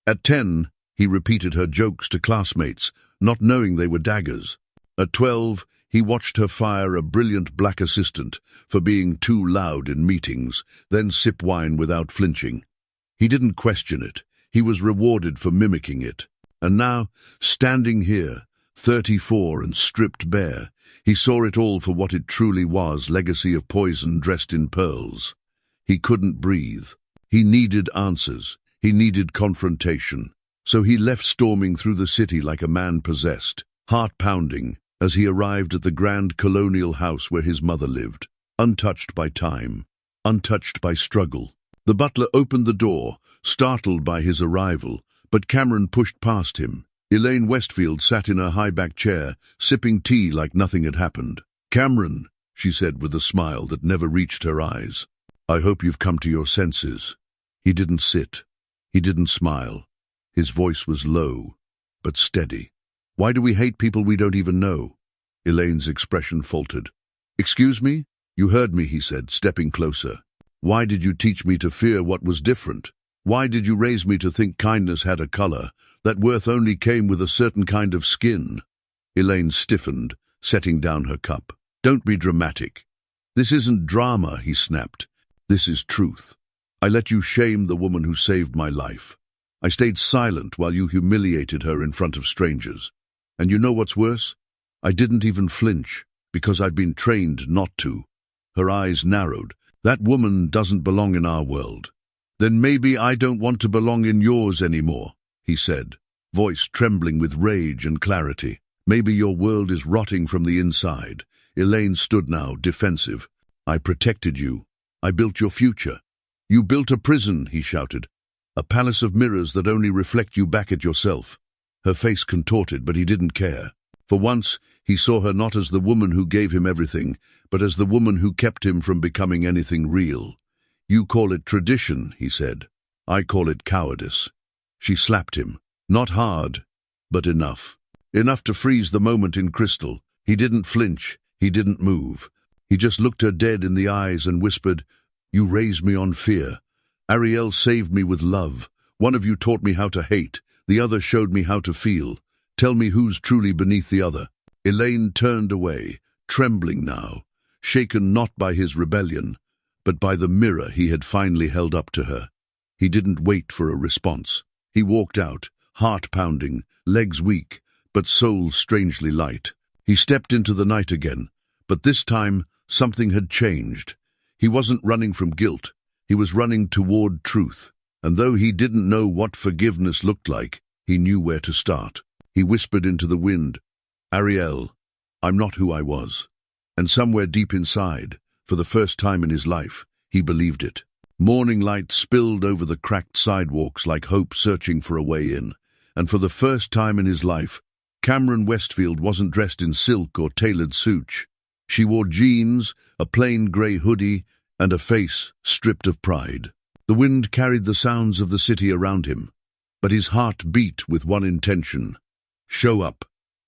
At 10, he repeated her jokes to classmates, not knowing they were daggers. At 12, he watched her fire a brilliant black assistant for being too loud in meetings, then sip wine without flinching. He didn't question it. He was rewarded for mimicking it. And now, standing here, 34 and stripped bare, he saw it all for what it truly was: legacy of poison dressed in pearls. He couldn't breathe. He needed answers. He needed confrontation. So he left, storming through the city like a man possessed, heart pounding, as he arrived at the grand colonial house where his mother lived, untouched by time, untouched by struggle. The butler opened the door, startled by his arrival, but Cameron pushed past him. Elaine Westfield sat in her high-backed chair, sipping tea like nothing had happened. "Cameron," she said with a smile that never reached her eyes, "I hope you've come to your senses." He didn't sit. He didn't smile. His voice was low, but steady. "Why do we hate people we don't even know?" Elaine's expression faltered. "Excuse me?" "You heard me," he said, stepping closer. "Why did you teach me to fear what was different? Why did you raise me to think kindness had a color, that worth only came with a certain kind of skin?" Elaine stiffened, setting down her cup. "Don't be dramatic. This isn't drama," he snapped. "This is truth. I let you shame the woman who saved my life. I stayed silent while you humiliated her in front of strangers. And you know what's worse? I didn't even flinch, because I've been trained not to." Her eyes narrowed. "That woman doesn't belong in our world." "Then maybe I don't want to belong in yours anymore," he said, voice trembling with rage and clarity. "Maybe your world is rotting from the inside." Elaine stood now, defensive. "I protected you. I built your future." "You built a prison," he shouted. "A palace of mirrors that only reflect you back at yourself." Her face contorted, but he didn't care. For once, he saw her not as the woman who gave him everything, but as the woman who kept him from becoming anything real. "You call it tradition," he said. "I call it cowardice." She slapped him. Not hard, but enough. Enough to freeze the moment in crystal. He didn't flinch. He didn't move. He just looked her dead in the eyes and whispered, "You raised me on fear. Arielle saved me with love. One of you taught me how to hate. The other showed me how to feel. Tell me who's truly beneath the other." Elaine turned away, trembling now, shaken not by his rebellion, but by the mirror he had finally held up to her. He didn't wait for a response. He walked out, heart pounding, legs weak, but soul strangely light. He stepped into the night again, but this time something had changed. He wasn't running from guilt. He was running toward truth. And though he didn't know what forgiveness looked like, he knew where to start. He whispered into the wind, "Arielle, I'm not who I was." And somewhere deep inside, for the first time in his life, he believed it. Morning light spilled over the cracked sidewalks like hope searching for a way in. And for the first time in his life, Cameron Westfield wasn't dressed in silk or tailored suits. She wore jeans, a plain grey hoodie, and a face stripped of pride. The wind carried the sounds of the city around him, but his heart beat with one intention: show up.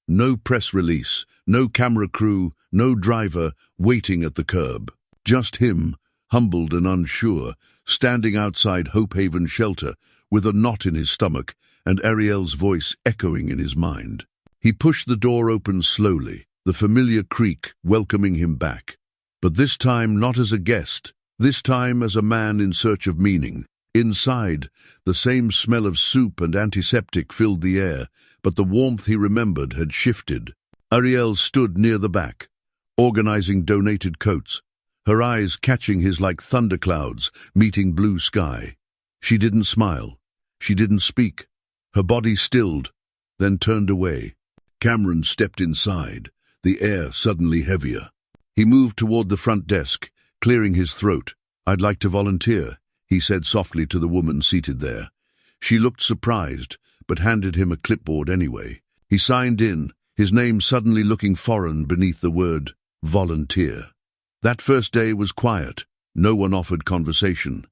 No press release, no camera crew, no driver waiting at the curb. Just him, humbled and unsure, standing outside Hope Haven shelter with a knot in his stomach and Arielle's voice echoing in his mind. He pushed the door open slowly, the familiar creak welcoming him back. But this time not as a guest, this time as a man in search of meaning. Inside, the same smell of soup and antiseptic filled the air, but the warmth he remembered had shifted. Arielle stood near the back, organizing donated coats. her eyes catching his like thunderclouds meeting blue sky. She didn't smile. She didn't speak. Her body stilled, then turned away. Cameron stepped inside, the air suddenly heavier. He moved toward the front desk, clearing his throat. "I'd like to volunteer," he said softly to the woman seated there. She looked surprised, but handed him a clipboard anyway. He signed in, his name suddenly looking foreign beneath the word volunteer. That first day was quiet. No one offered conversation.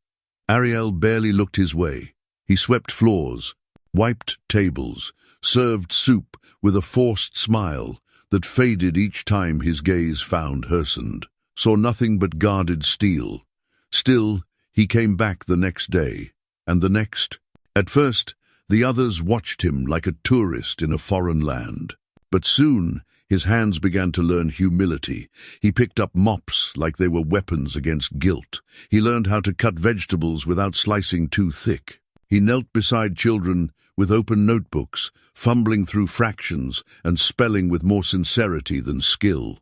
Arielle barely looked his way. He swept floors, wiped tables, served soup with a forced smile that faded each time his gaze found Hersand, saw nothing but guarded steel. Still, he came back the next day, and the next. At first, the others watched him like a tourist in a foreign land. But soon, his hands began to learn humility. He picked up mops like they were weapons against guilt. He learned how to cut vegetables without slicing too thick. He knelt beside children with open notebooks, fumbling through fractions and spelling with more sincerity than skill.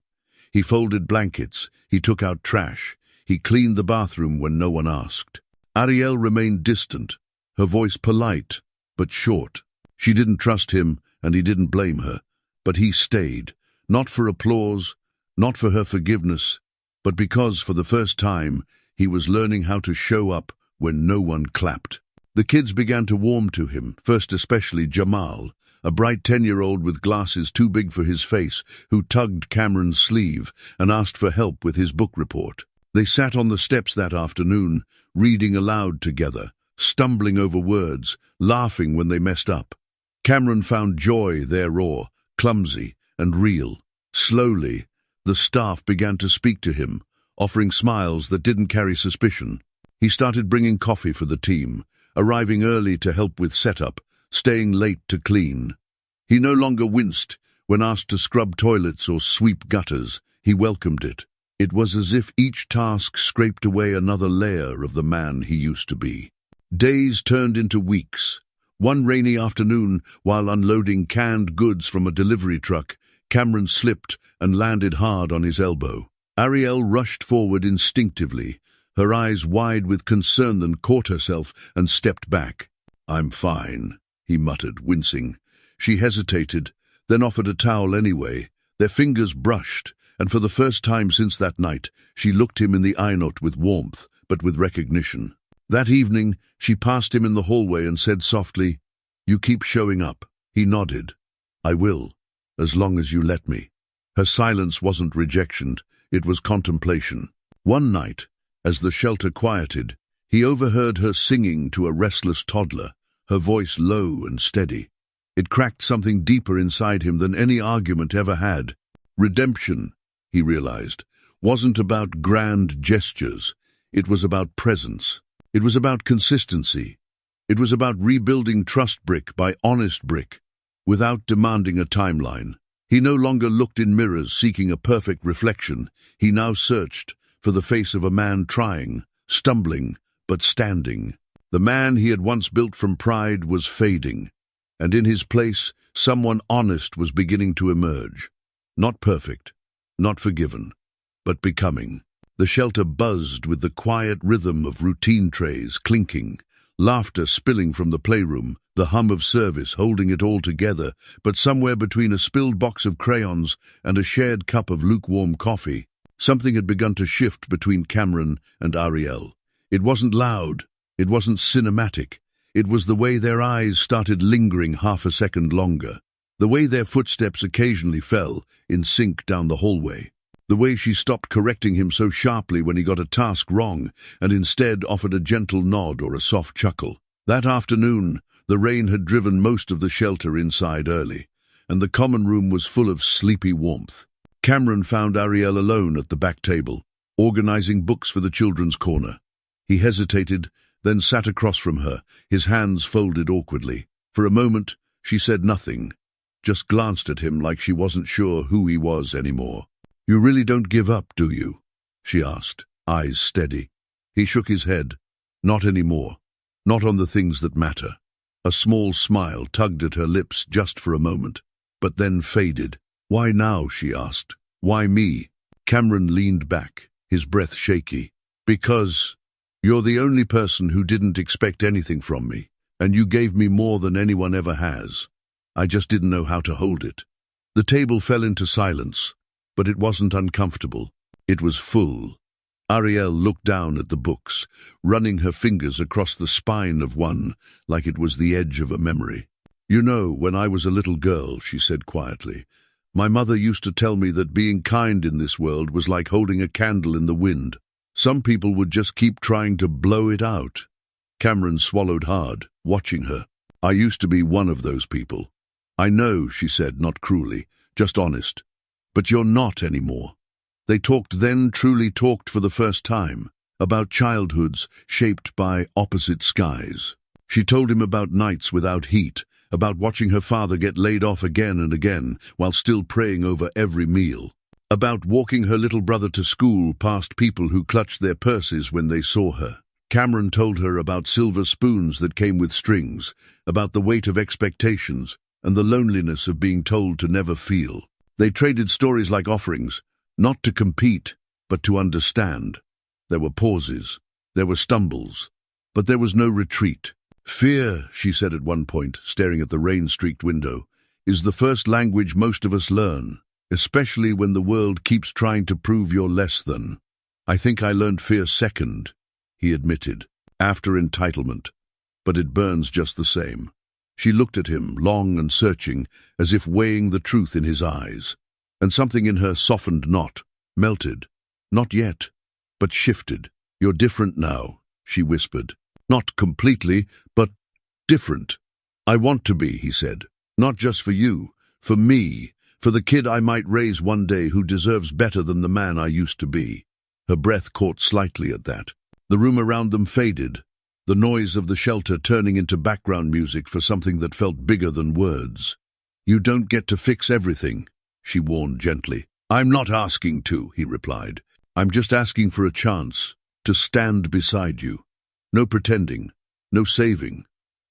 He folded blankets. He took out trash. He cleaned the bathroom when no one asked. Arielle remained distant, her voice polite but short. She didn't trust him, and he didn't blame her. But he stayed, not for applause, not for her forgiveness, but because for the first time he was learning how to show up when no one clapped. The kids began to warm to him, first especially Jamal, a bright 10-year-old with glasses too big for his face, who tugged Cameron's sleeve and asked for help with his book report. They sat on the steps that afternoon, reading aloud together, stumbling over words, laughing when they messed up. Cameron found joy there raw, clumsy, and real. Slowly, the staff began to speak to him, offering smiles that didn't carry suspicion. He started bringing coffee for the team, arriving early to help with setup, staying late to clean. He no longer winced when asked to scrub toilets or sweep gutters. He welcomed it. It was as if each task scraped away another layer of the man he used to be. Days turned into weeks. One rainy afternoon, while unloading canned goods from a delivery truck, Cameron slipped and landed hard on his elbow. Arielle rushed forward instinctively, her eyes wide with concern, then caught herself and stepped back. "I'm fine," he muttered, wincing. She hesitated, then offered a towel anyway. Their fingers brushed, and for the first time since that night, she looked him in the eye, not with warmth, but with recognition. That evening, she passed him in the hallway and said softly, "You keep showing up." He nodded. "I will, as long as you let me." Her silence wasn't rejection, it was contemplation. One night, as the shelter quieted, he overheard her singing to a restless toddler, her voice low and steady. It cracked something deeper inside him than any argument ever had. Redemption, he realized, wasn't about grand gestures. It was about presence. It was about consistency. It was about rebuilding trust brick by honest brick, without demanding a timeline. He no longer looked in mirrors seeking a perfect reflection. He now searched for the face of a man trying, stumbling, but standing. The man he had once built from pride was fading, and in his place, someone honest was beginning to emerge. Not perfect, not forgiven, but becoming. The shelter buzzed with the quiet rhythm of routine trays clinking, laughter spilling from the playroom, the hum of service holding it all together, but somewhere between a spilled box of crayons and a shared cup of lukewarm coffee, something had begun to shift between Cameron and Arielle. It wasn't loud, it wasn't cinematic, it was the way their eyes started lingering half a second longer, the way their footsteps occasionally fell in sync down the hallway. The way she stopped correcting him so sharply when he got a task wrong and instead offered a gentle nod or a soft chuckle. That afternoon, the rain had driven most of the shelter inside early, and the common room was full of sleepy warmth. Cameron found Arielle alone at the back table, organizing books for the children's corner. He hesitated, then sat across from her, his hands folded awkwardly. For a moment, she said nothing, just glanced at him like she wasn't sure who he was anymore. "You really don't give up, do you?" she asked, eyes steady. He shook his head. "Not anymore. Not on the things that matter." A small smile tugged at her lips just for a moment, but then faded. "Why now?" she asked. "Why me?" Cameron leaned back, his breath shaky. Because you're the only person who didn't expect anything from me, and you gave me more than anyone ever has. I just didn't know how to hold it. The table fell into silence, but it wasn't uncomfortable. It was full. Arielle looked down at the books, running her fingers across the spine of one like it was the edge of a memory. You know, when I was a little girl, she said quietly, my mother used to tell me that being kind in this world was like holding a candle in the wind. Some people would just keep trying to blow it out. Cameron swallowed hard, watching her. I used to be one of those people. I know, she said, not cruelly, just honest. But you're not anymore. They talked then, truly talked for the first time, about childhoods shaped by opposite skies. She told him about nights without heat, about watching her father get laid off again and again while still praying over every meal, about walking her little brother to school past people who clutched their purses when they saw her. Cameron told her about silver spoons that came with strings, about the weight of expectations and the loneliness of being told to never feel. They traded stories like offerings, not to compete, but to understand. There were pauses, there were stumbles, but there was no retreat. Fear, she said at one point, staring at the rain-streaked window, is the first language most of us learn, especially when the world keeps trying to prove you're less than. I think I learned fear second, he admitted, after entitlement, but it burns just the same. She looked at him, long and searching, as if weighing the truth in his eyes, and something in her softened not, melted. Not yet, but shifted. You're different now, she whispered. Not completely, but different. I want to be, he said. Not just for you, for me, for the kid I might raise one day who deserves better than the man I used to be. Her breath caught slightly at that. The room around them faded, the noise of the shelter turning into background music for something that felt bigger than words. You don't get to fix everything, she warned gently. I'm not asking to, he replied. I'm just asking for a chance to stand beside you. No pretending, no saving,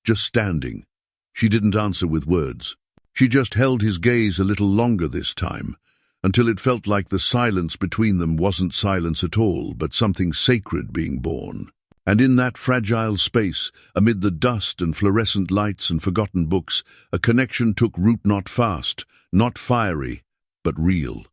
just standing. She didn't answer with words. She just held his gaze a little longer this time, until it felt like the silence between them wasn't silence at all, but something sacred being born. And in that fragile space, amid the dust and fluorescent lights and forgotten books, a connection took root, not fast, not fiery, but real.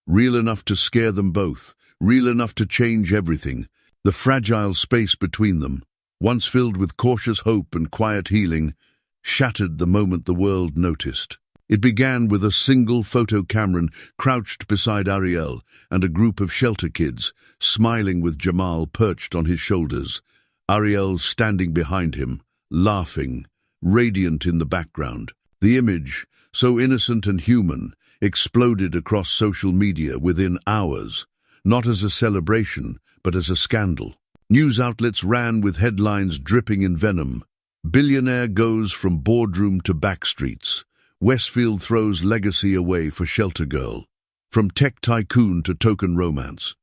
Real enough to scare them both, real enough to change everything. The fragile space between them, once filled with cautious hope and quiet healing, shattered the moment the world noticed. It began with a single photo. Cameron crouched beside Arielle and a group of shelter kids, smiling with Jamal perched on his shoulders. Arielle standing behind him, laughing, radiant in the background. The image, so innocent and human, exploded across social media within hours, not as a celebration, but as a scandal. News outlets ran with headlines dripping in venom. Billionaire goes from boardroom to backstreets. Westfield throws legacy away for shelter girl. From tech tycoon to token romance.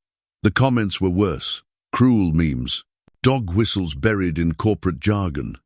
The comments were worse. Cruel memes. Dog whistles buried in corporate jargon.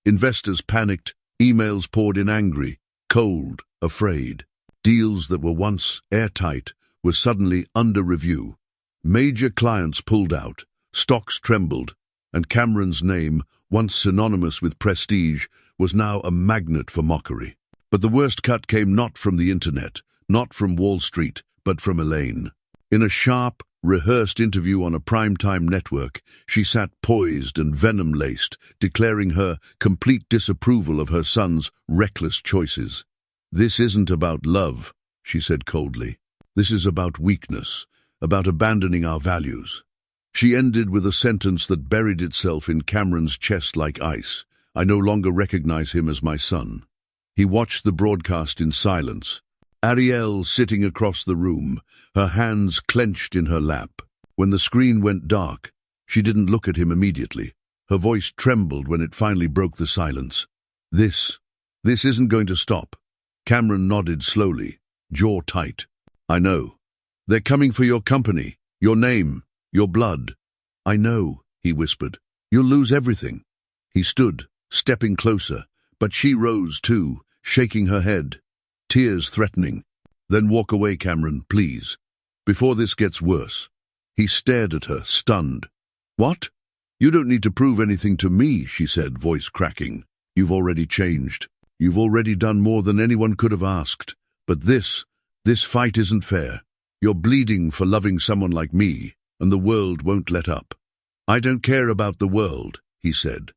Investors panicked. Emails poured in angry, cold, afraid. Deals that were once airtight were suddenly under review. Major clients pulled out. Stocks trembled. And Cameron's name, once synonymous with prestige, was now a magnet for mockery. But the worst cut came not from the internet, not from Wall Street, but from Elaine. In a sharp, rehearsed interview on a primetime network, she sat poised and venom-laced, declaring her complete disapproval of her son's reckless choices. This isn't about love, she said coldly. This is about weakness, about abandoning our values. She ended with a sentence that buried itself in Cameron's chest like ice. I no longer recognize him as my son. He watched the broadcast in silence. Arielle sitting across the room, her hands clenched in her lap. When the screen went dark, she didn't look at him immediately. Her voice trembled when it finally broke the silence. This isn't going to stop. Cameron nodded slowly, jaw tight. I know. They're coming for your company, your name, your blood. I know, he whispered. You'll lose everything. He stood, stepping closer. But she rose too, shaking her head, tears threatening. Then walk away, Cameron, please, before this gets worse. He stared at her, stunned. "What? You don't need to prove anything to me," she said, voice cracking. "You've already changed. You've already done more than anyone could have asked. But this fight isn't fair. You're bleeding for loving someone like me, and the world won't let up." "I don't care about the world," he said.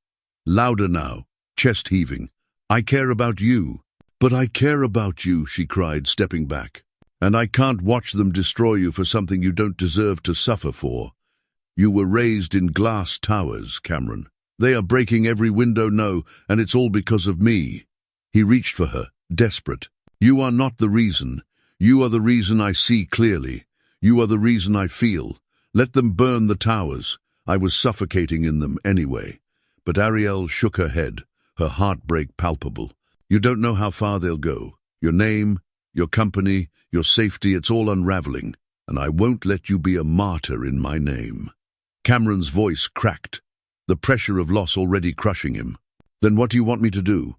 Louder now, chest heaving. "I care about you." "But I care about you," she cried, stepping back. "And I can't watch them destroy you for something you don't deserve to suffer for. You were raised in glass towers, Cameron. They are breaking every window now, and it's all because of me." He reached for her, desperate. "You are not the reason. You are the reason I see clearly. You are the reason I feel. Let them burn the towers. I was suffocating in them anyway." But Arielle shook her head, her heartbreak palpable. "You don't know how far they'll go. Your name, your company, your safety, it's all unraveling, and I won't let you be a martyr in my name." Cameron's voice cracked, the pressure of loss already crushing him. "Then what do you want me to do?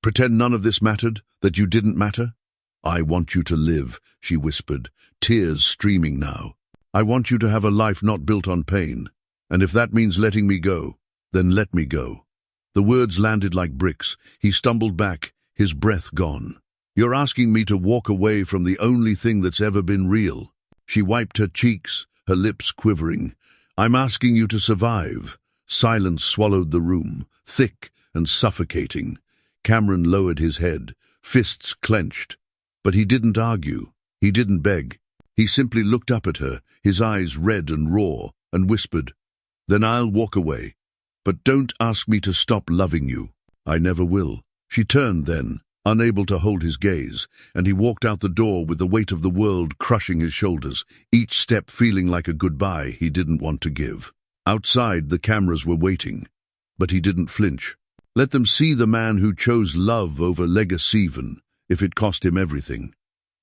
Pretend none of this mattered, that you didn't matter?" "I want you to live," she whispered, tears streaming now. "I want you to have a life not built on pain. And if that means letting me go, then let me go." The words landed like bricks. He stumbled back, his breath gone. "You're asking me to walk away from the only thing that's ever been real." She wiped her cheeks, her lips quivering. "I'm asking you to survive." Silence swallowed the room, thick and suffocating. Cameron lowered his head, fists clenched. But he didn't argue. He didn't beg. He simply looked up at her, his eyes red and raw, and whispered, "Then I'll walk away. But don't ask me to stop loving you. I never will." She turned then, unable to hold his gaze, and he walked out the door with the weight of the world crushing his shoulders, each step feeling like a goodbye he didn't want to give. Outside, the cameras were waiting, but he didn't flinch. Let them see the man who chose love over legacy, even if it cost him everything.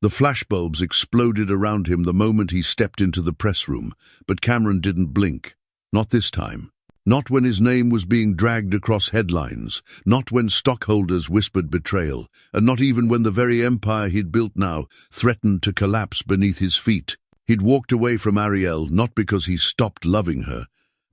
The flashbulbs exploded around him the moment he stepped into the press room, but Cameron didn't blink. Not this time. Not when his name was being dragged across headlines, not when stockholders whispered betrayal, and not even when the very empire he'd built now threatened to collapse beneath his feet. He'd walked away from Arielle not because he stopped loving her,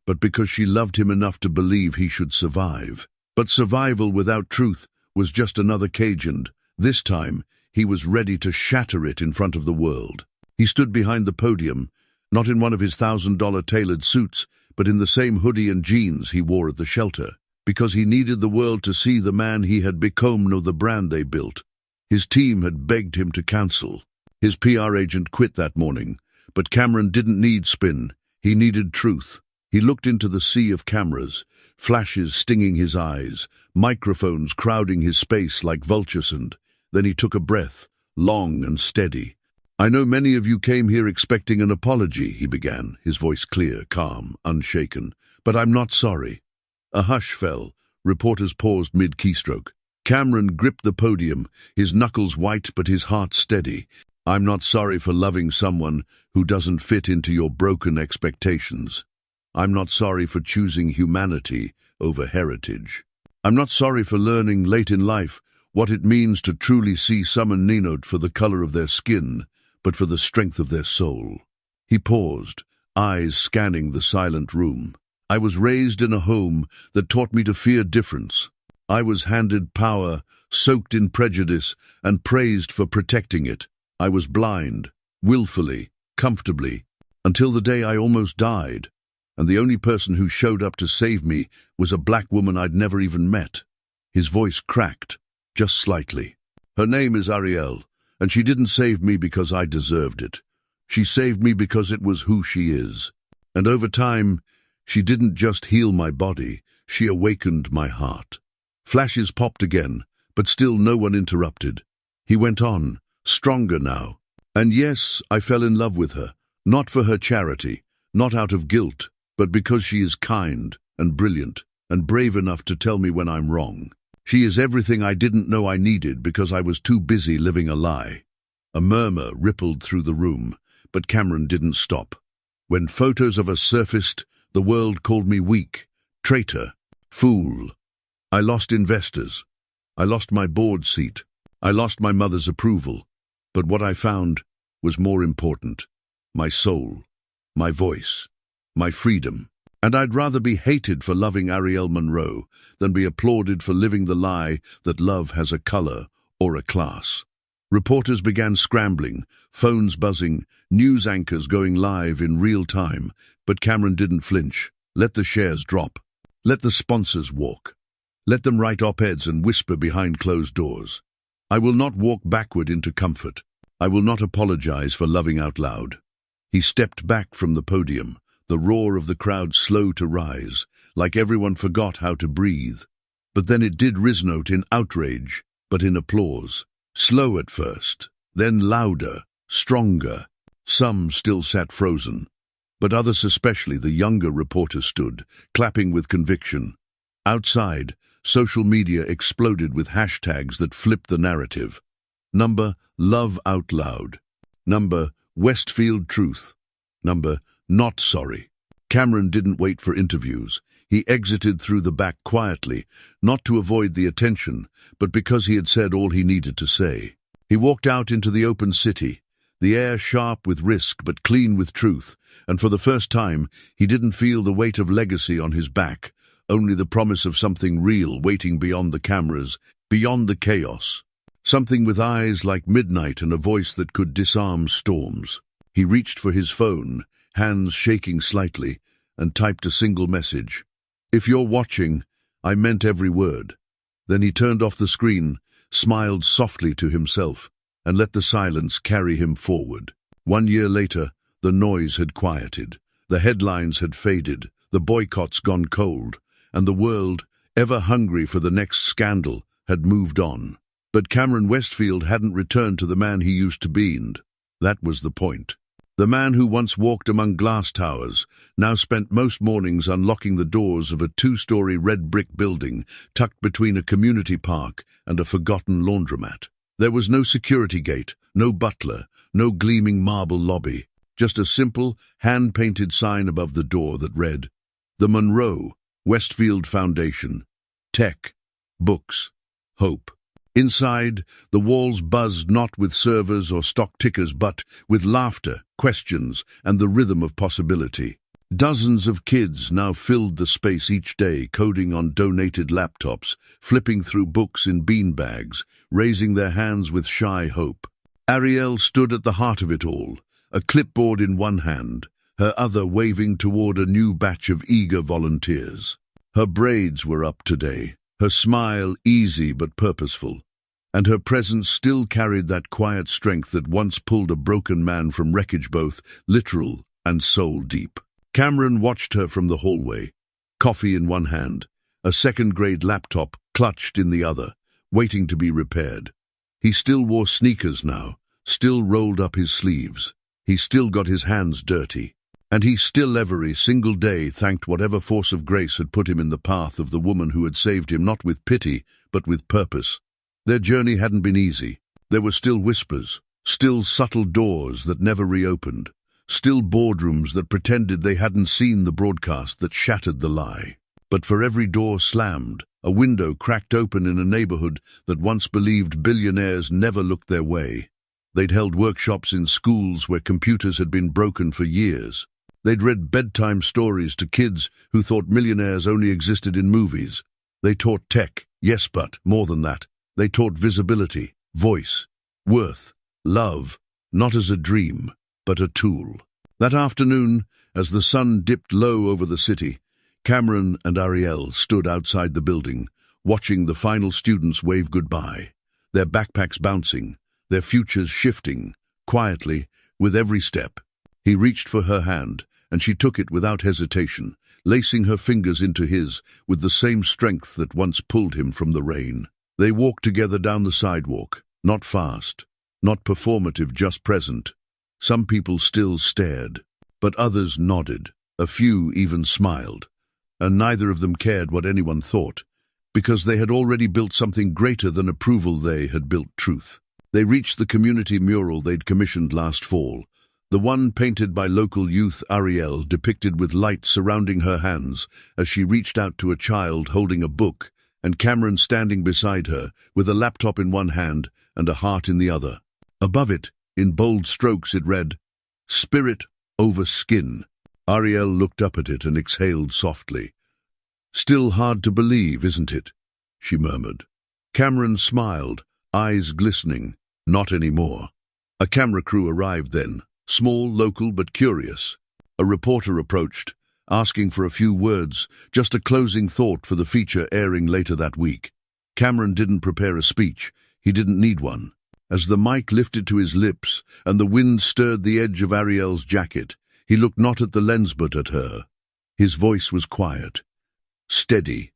but because she loved him enough to believe he should survive. But survival without truth was just another cage, and this time he was ready to shatter it in front of the world. He stood behind the podium, not in one of his $1,000 tailored suits, but in the same hoodie and jeans he wore at the shelter, because he needed the world to see the man he had become, nor the brand they built. His team had begged him to cancel. His PR agent quit that morning, but Cameron didn't need spin. He needed truth. He looked into the sea of cameras, flashes stinging his eyes, microphones crowding his space like vultures, and then he took a breath, long and steady. "I know many of you came here expecting an apology," he began, his voice clear, calm, unshaken. "But I'm not sorry." A hush fell. Reporters paused mid-keystroke. Cameron gripped the podium, his knuckles white but his heart steady. "I'm not sorry for loving someone who doesn't fit into your broken expectations. I'm not sorry for choosing humanity over heritage. I'm not sorry for learning late in life what it means to truly see someone not for the color of their skin, but for the strength of their soul." He paused, eyes scanning the silent room. "I was raised in a home that taught me to fear difference. I was handed power, soaked in prejudice, and praised for protecting it. I was blind, willfully, comfortably, until the day I almost died. And the only person who showed up to save me was a black woman I'd never even met." His voice cracked, just slightly. "Her name is Arielle, and she didn't save me because I deserved it. She saved me because it was who she is. And over time, she didn't just heal my body, she awakened my heart." Flashes popped again, but still no one interrupted. He went on, stronger now. "And yes, I fell in love with her, not for her charity, not out of guilt, but because she is kind and brilliant and brave enough to tell me when I'm wrong. She is everything I didn't know I needed because I was too busy living a lie." A murmur rippled through the room, but Cameron didn't stop. "When photos of us surfaced, the world called me weak, traitor, fool. I lost investors. I lost my board seat. I lost my mother's approval. But what I found was more important: my soul. my voice, my freedom. And I'd rather be hated for loving Arielle Monroe than be applauded for living the lie that love has a color or a class. Reporters began scrambling, phones buzzing, news anchors going live in real time, but Cameron didn't flinch. Let the shares drop. Let the sponsors walk. Let them write op-eds and whisper behind closed doors. I will not walk backward into comfort. I will not apologize for loving out loud. He stepped back from the podium, the roar of the crowd slow to rise, like everyone forgot how to breathe. But then it did resonate in outrage, but in applause. Slow at first, then louder, stronger. Some still sat frozen, but others, especially the younger reporters, stood, clapping with conviction. Outside, social media exploded with hashtags that flipped the narrative. Number, Love Out Loud. Number, Westfield Truth. Number, Not Sorry. Cameron didn't wait for interviews. He exited through the back quietly, not to avoid the attention, but because he had said all he needed to say. He walked out into the open city, the air sharp with risk but clean with truth, and for the first time he didn't feel the weight of legacy on his back, only the promise of something real waiting beyond the cameras, beyond the chaos. Something with eyes like midnight and a voice that could disarm storms. He reached for his phone, hands shaking slightly, and typed a single message. If you're watching, I meant every word. Then he turned off the screen, smiled softly to himself, and let the silence carry him forward. 1 year later, the noise had quieted. The headlines had faded, the boycotts gone cold, and the world, ever hungry for the next scandal, had moved on. But Cameron Westfield hadn't returned to the man he used to be, and that was the point. The man who once walked among glass towers now spent most mornings unlocking the doors of a 2-story red brick building tucked between a community park and a forgotten laundromat. There was no security gate, no butler, no gleaming marble lobby, just a simple, hand-painted sign above the door that read, The Monroe Westfield Foundation. Tech. Books. Hope. Inside, the walls buzzed not with servers or stock tickers, but with laughter, questions, and the rhythm of possibility. Dozens of kids now filled the space each day, coding on donated laptops, flipping through books in beanbags, raising their hands with shy hope. Arielle stood at the heart of it all, a clipboard in one hand, her other waving toward a new batch of eager volunteers. Her braids were up today, her smile easy but purposeful, and her presence still carried that quiet strength that once pulled a broken man from wreckage, both literal and soul-deep. Cameron watched her from the hallway, coffee in one hand, a second-grade laptop clutched in the other, waiting to be repaired. He still wore sneakers now, still rolled up his sleeves. He still got his hands dirty. And he still every single day thanked whatever force of grace had put him in the path of the woman who had saved him, not with pity, but with purpose. Their journey hadn't been easy. There were still whispers, still subtle doors that never reopened, still boardrooms that pretended they hadn't seen the broadcast that shattered the lie. But for every door slammed, a window cracked open in a neighborhood that once believed billionaires never looked their way. They'd held workshops in schools where computers had been broken for years. They'd read bedtime stories to kids who thought millionaires only existed in movies. They taught tech, yes, but more than that. They taught visibility, voice, worth, love, not as a dream, but a tool. That afternoon, as the sun dipped low over the city, Cameron and Arielle stood outside the building, watching the final students wave goodbye, their backpacks bouncing, their futures shifting, quietly, with every step. He reached for her hand, and she took it without hesitation, lacing her fingers into his with the same strength that once pulled him from the rain. They walked together down the sidewalk, not fast, not performative, just present. Some people still stared, but others nodded. A few even smiled, and neither of them cared what anyone thought, because they had already built something greater than approval. They had built truth. They reached the community mural they'd commissioned last fall, the one painted by local youth. Arielle depicted with light surrounding her hands as she reached out to a child holding a book, and Cameron standing beside her with a laptop in one hand and a heart in the other. Above it, in bold strokes, it read, Spirit over skin. Arielle looked up at it and exhaled softly. "Still hard to believe, isn't it?" she murmured. Cameron smiled, eyes glistening. "Not anymore." A camera crew arrived then, small, local, but curious. A reporter approached, asking for a few words, just a closing thought for the feature airing later that week. Cameron didn't prepare a speech. He didn't need one. As the mic lifted to his lips and the wind stirred the edge of Arielle's jacket, he looked not at the lens but at her. His voice was quiet, steady,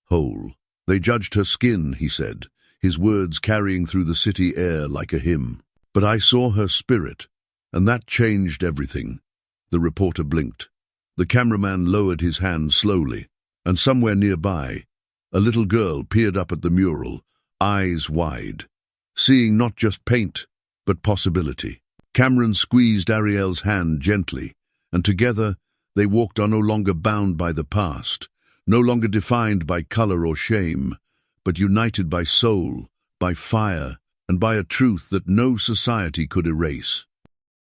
whole. "They judged her skin," he said, his words carrying through the city air like a hymn. "But I saw her spirit, and that changed everything." The reporter blinked. The cameraman lowered his hand slowly, and somewhere nearby, a little girl peered up at the mural, eyes wide, seeing not just paint, but possibility. Cameron squeezed Arielle's hand gently, and together they walked on, no longer bound by the past, no longer defined by color or shame, but united by soul, by fire, and by a truth that no society could erase.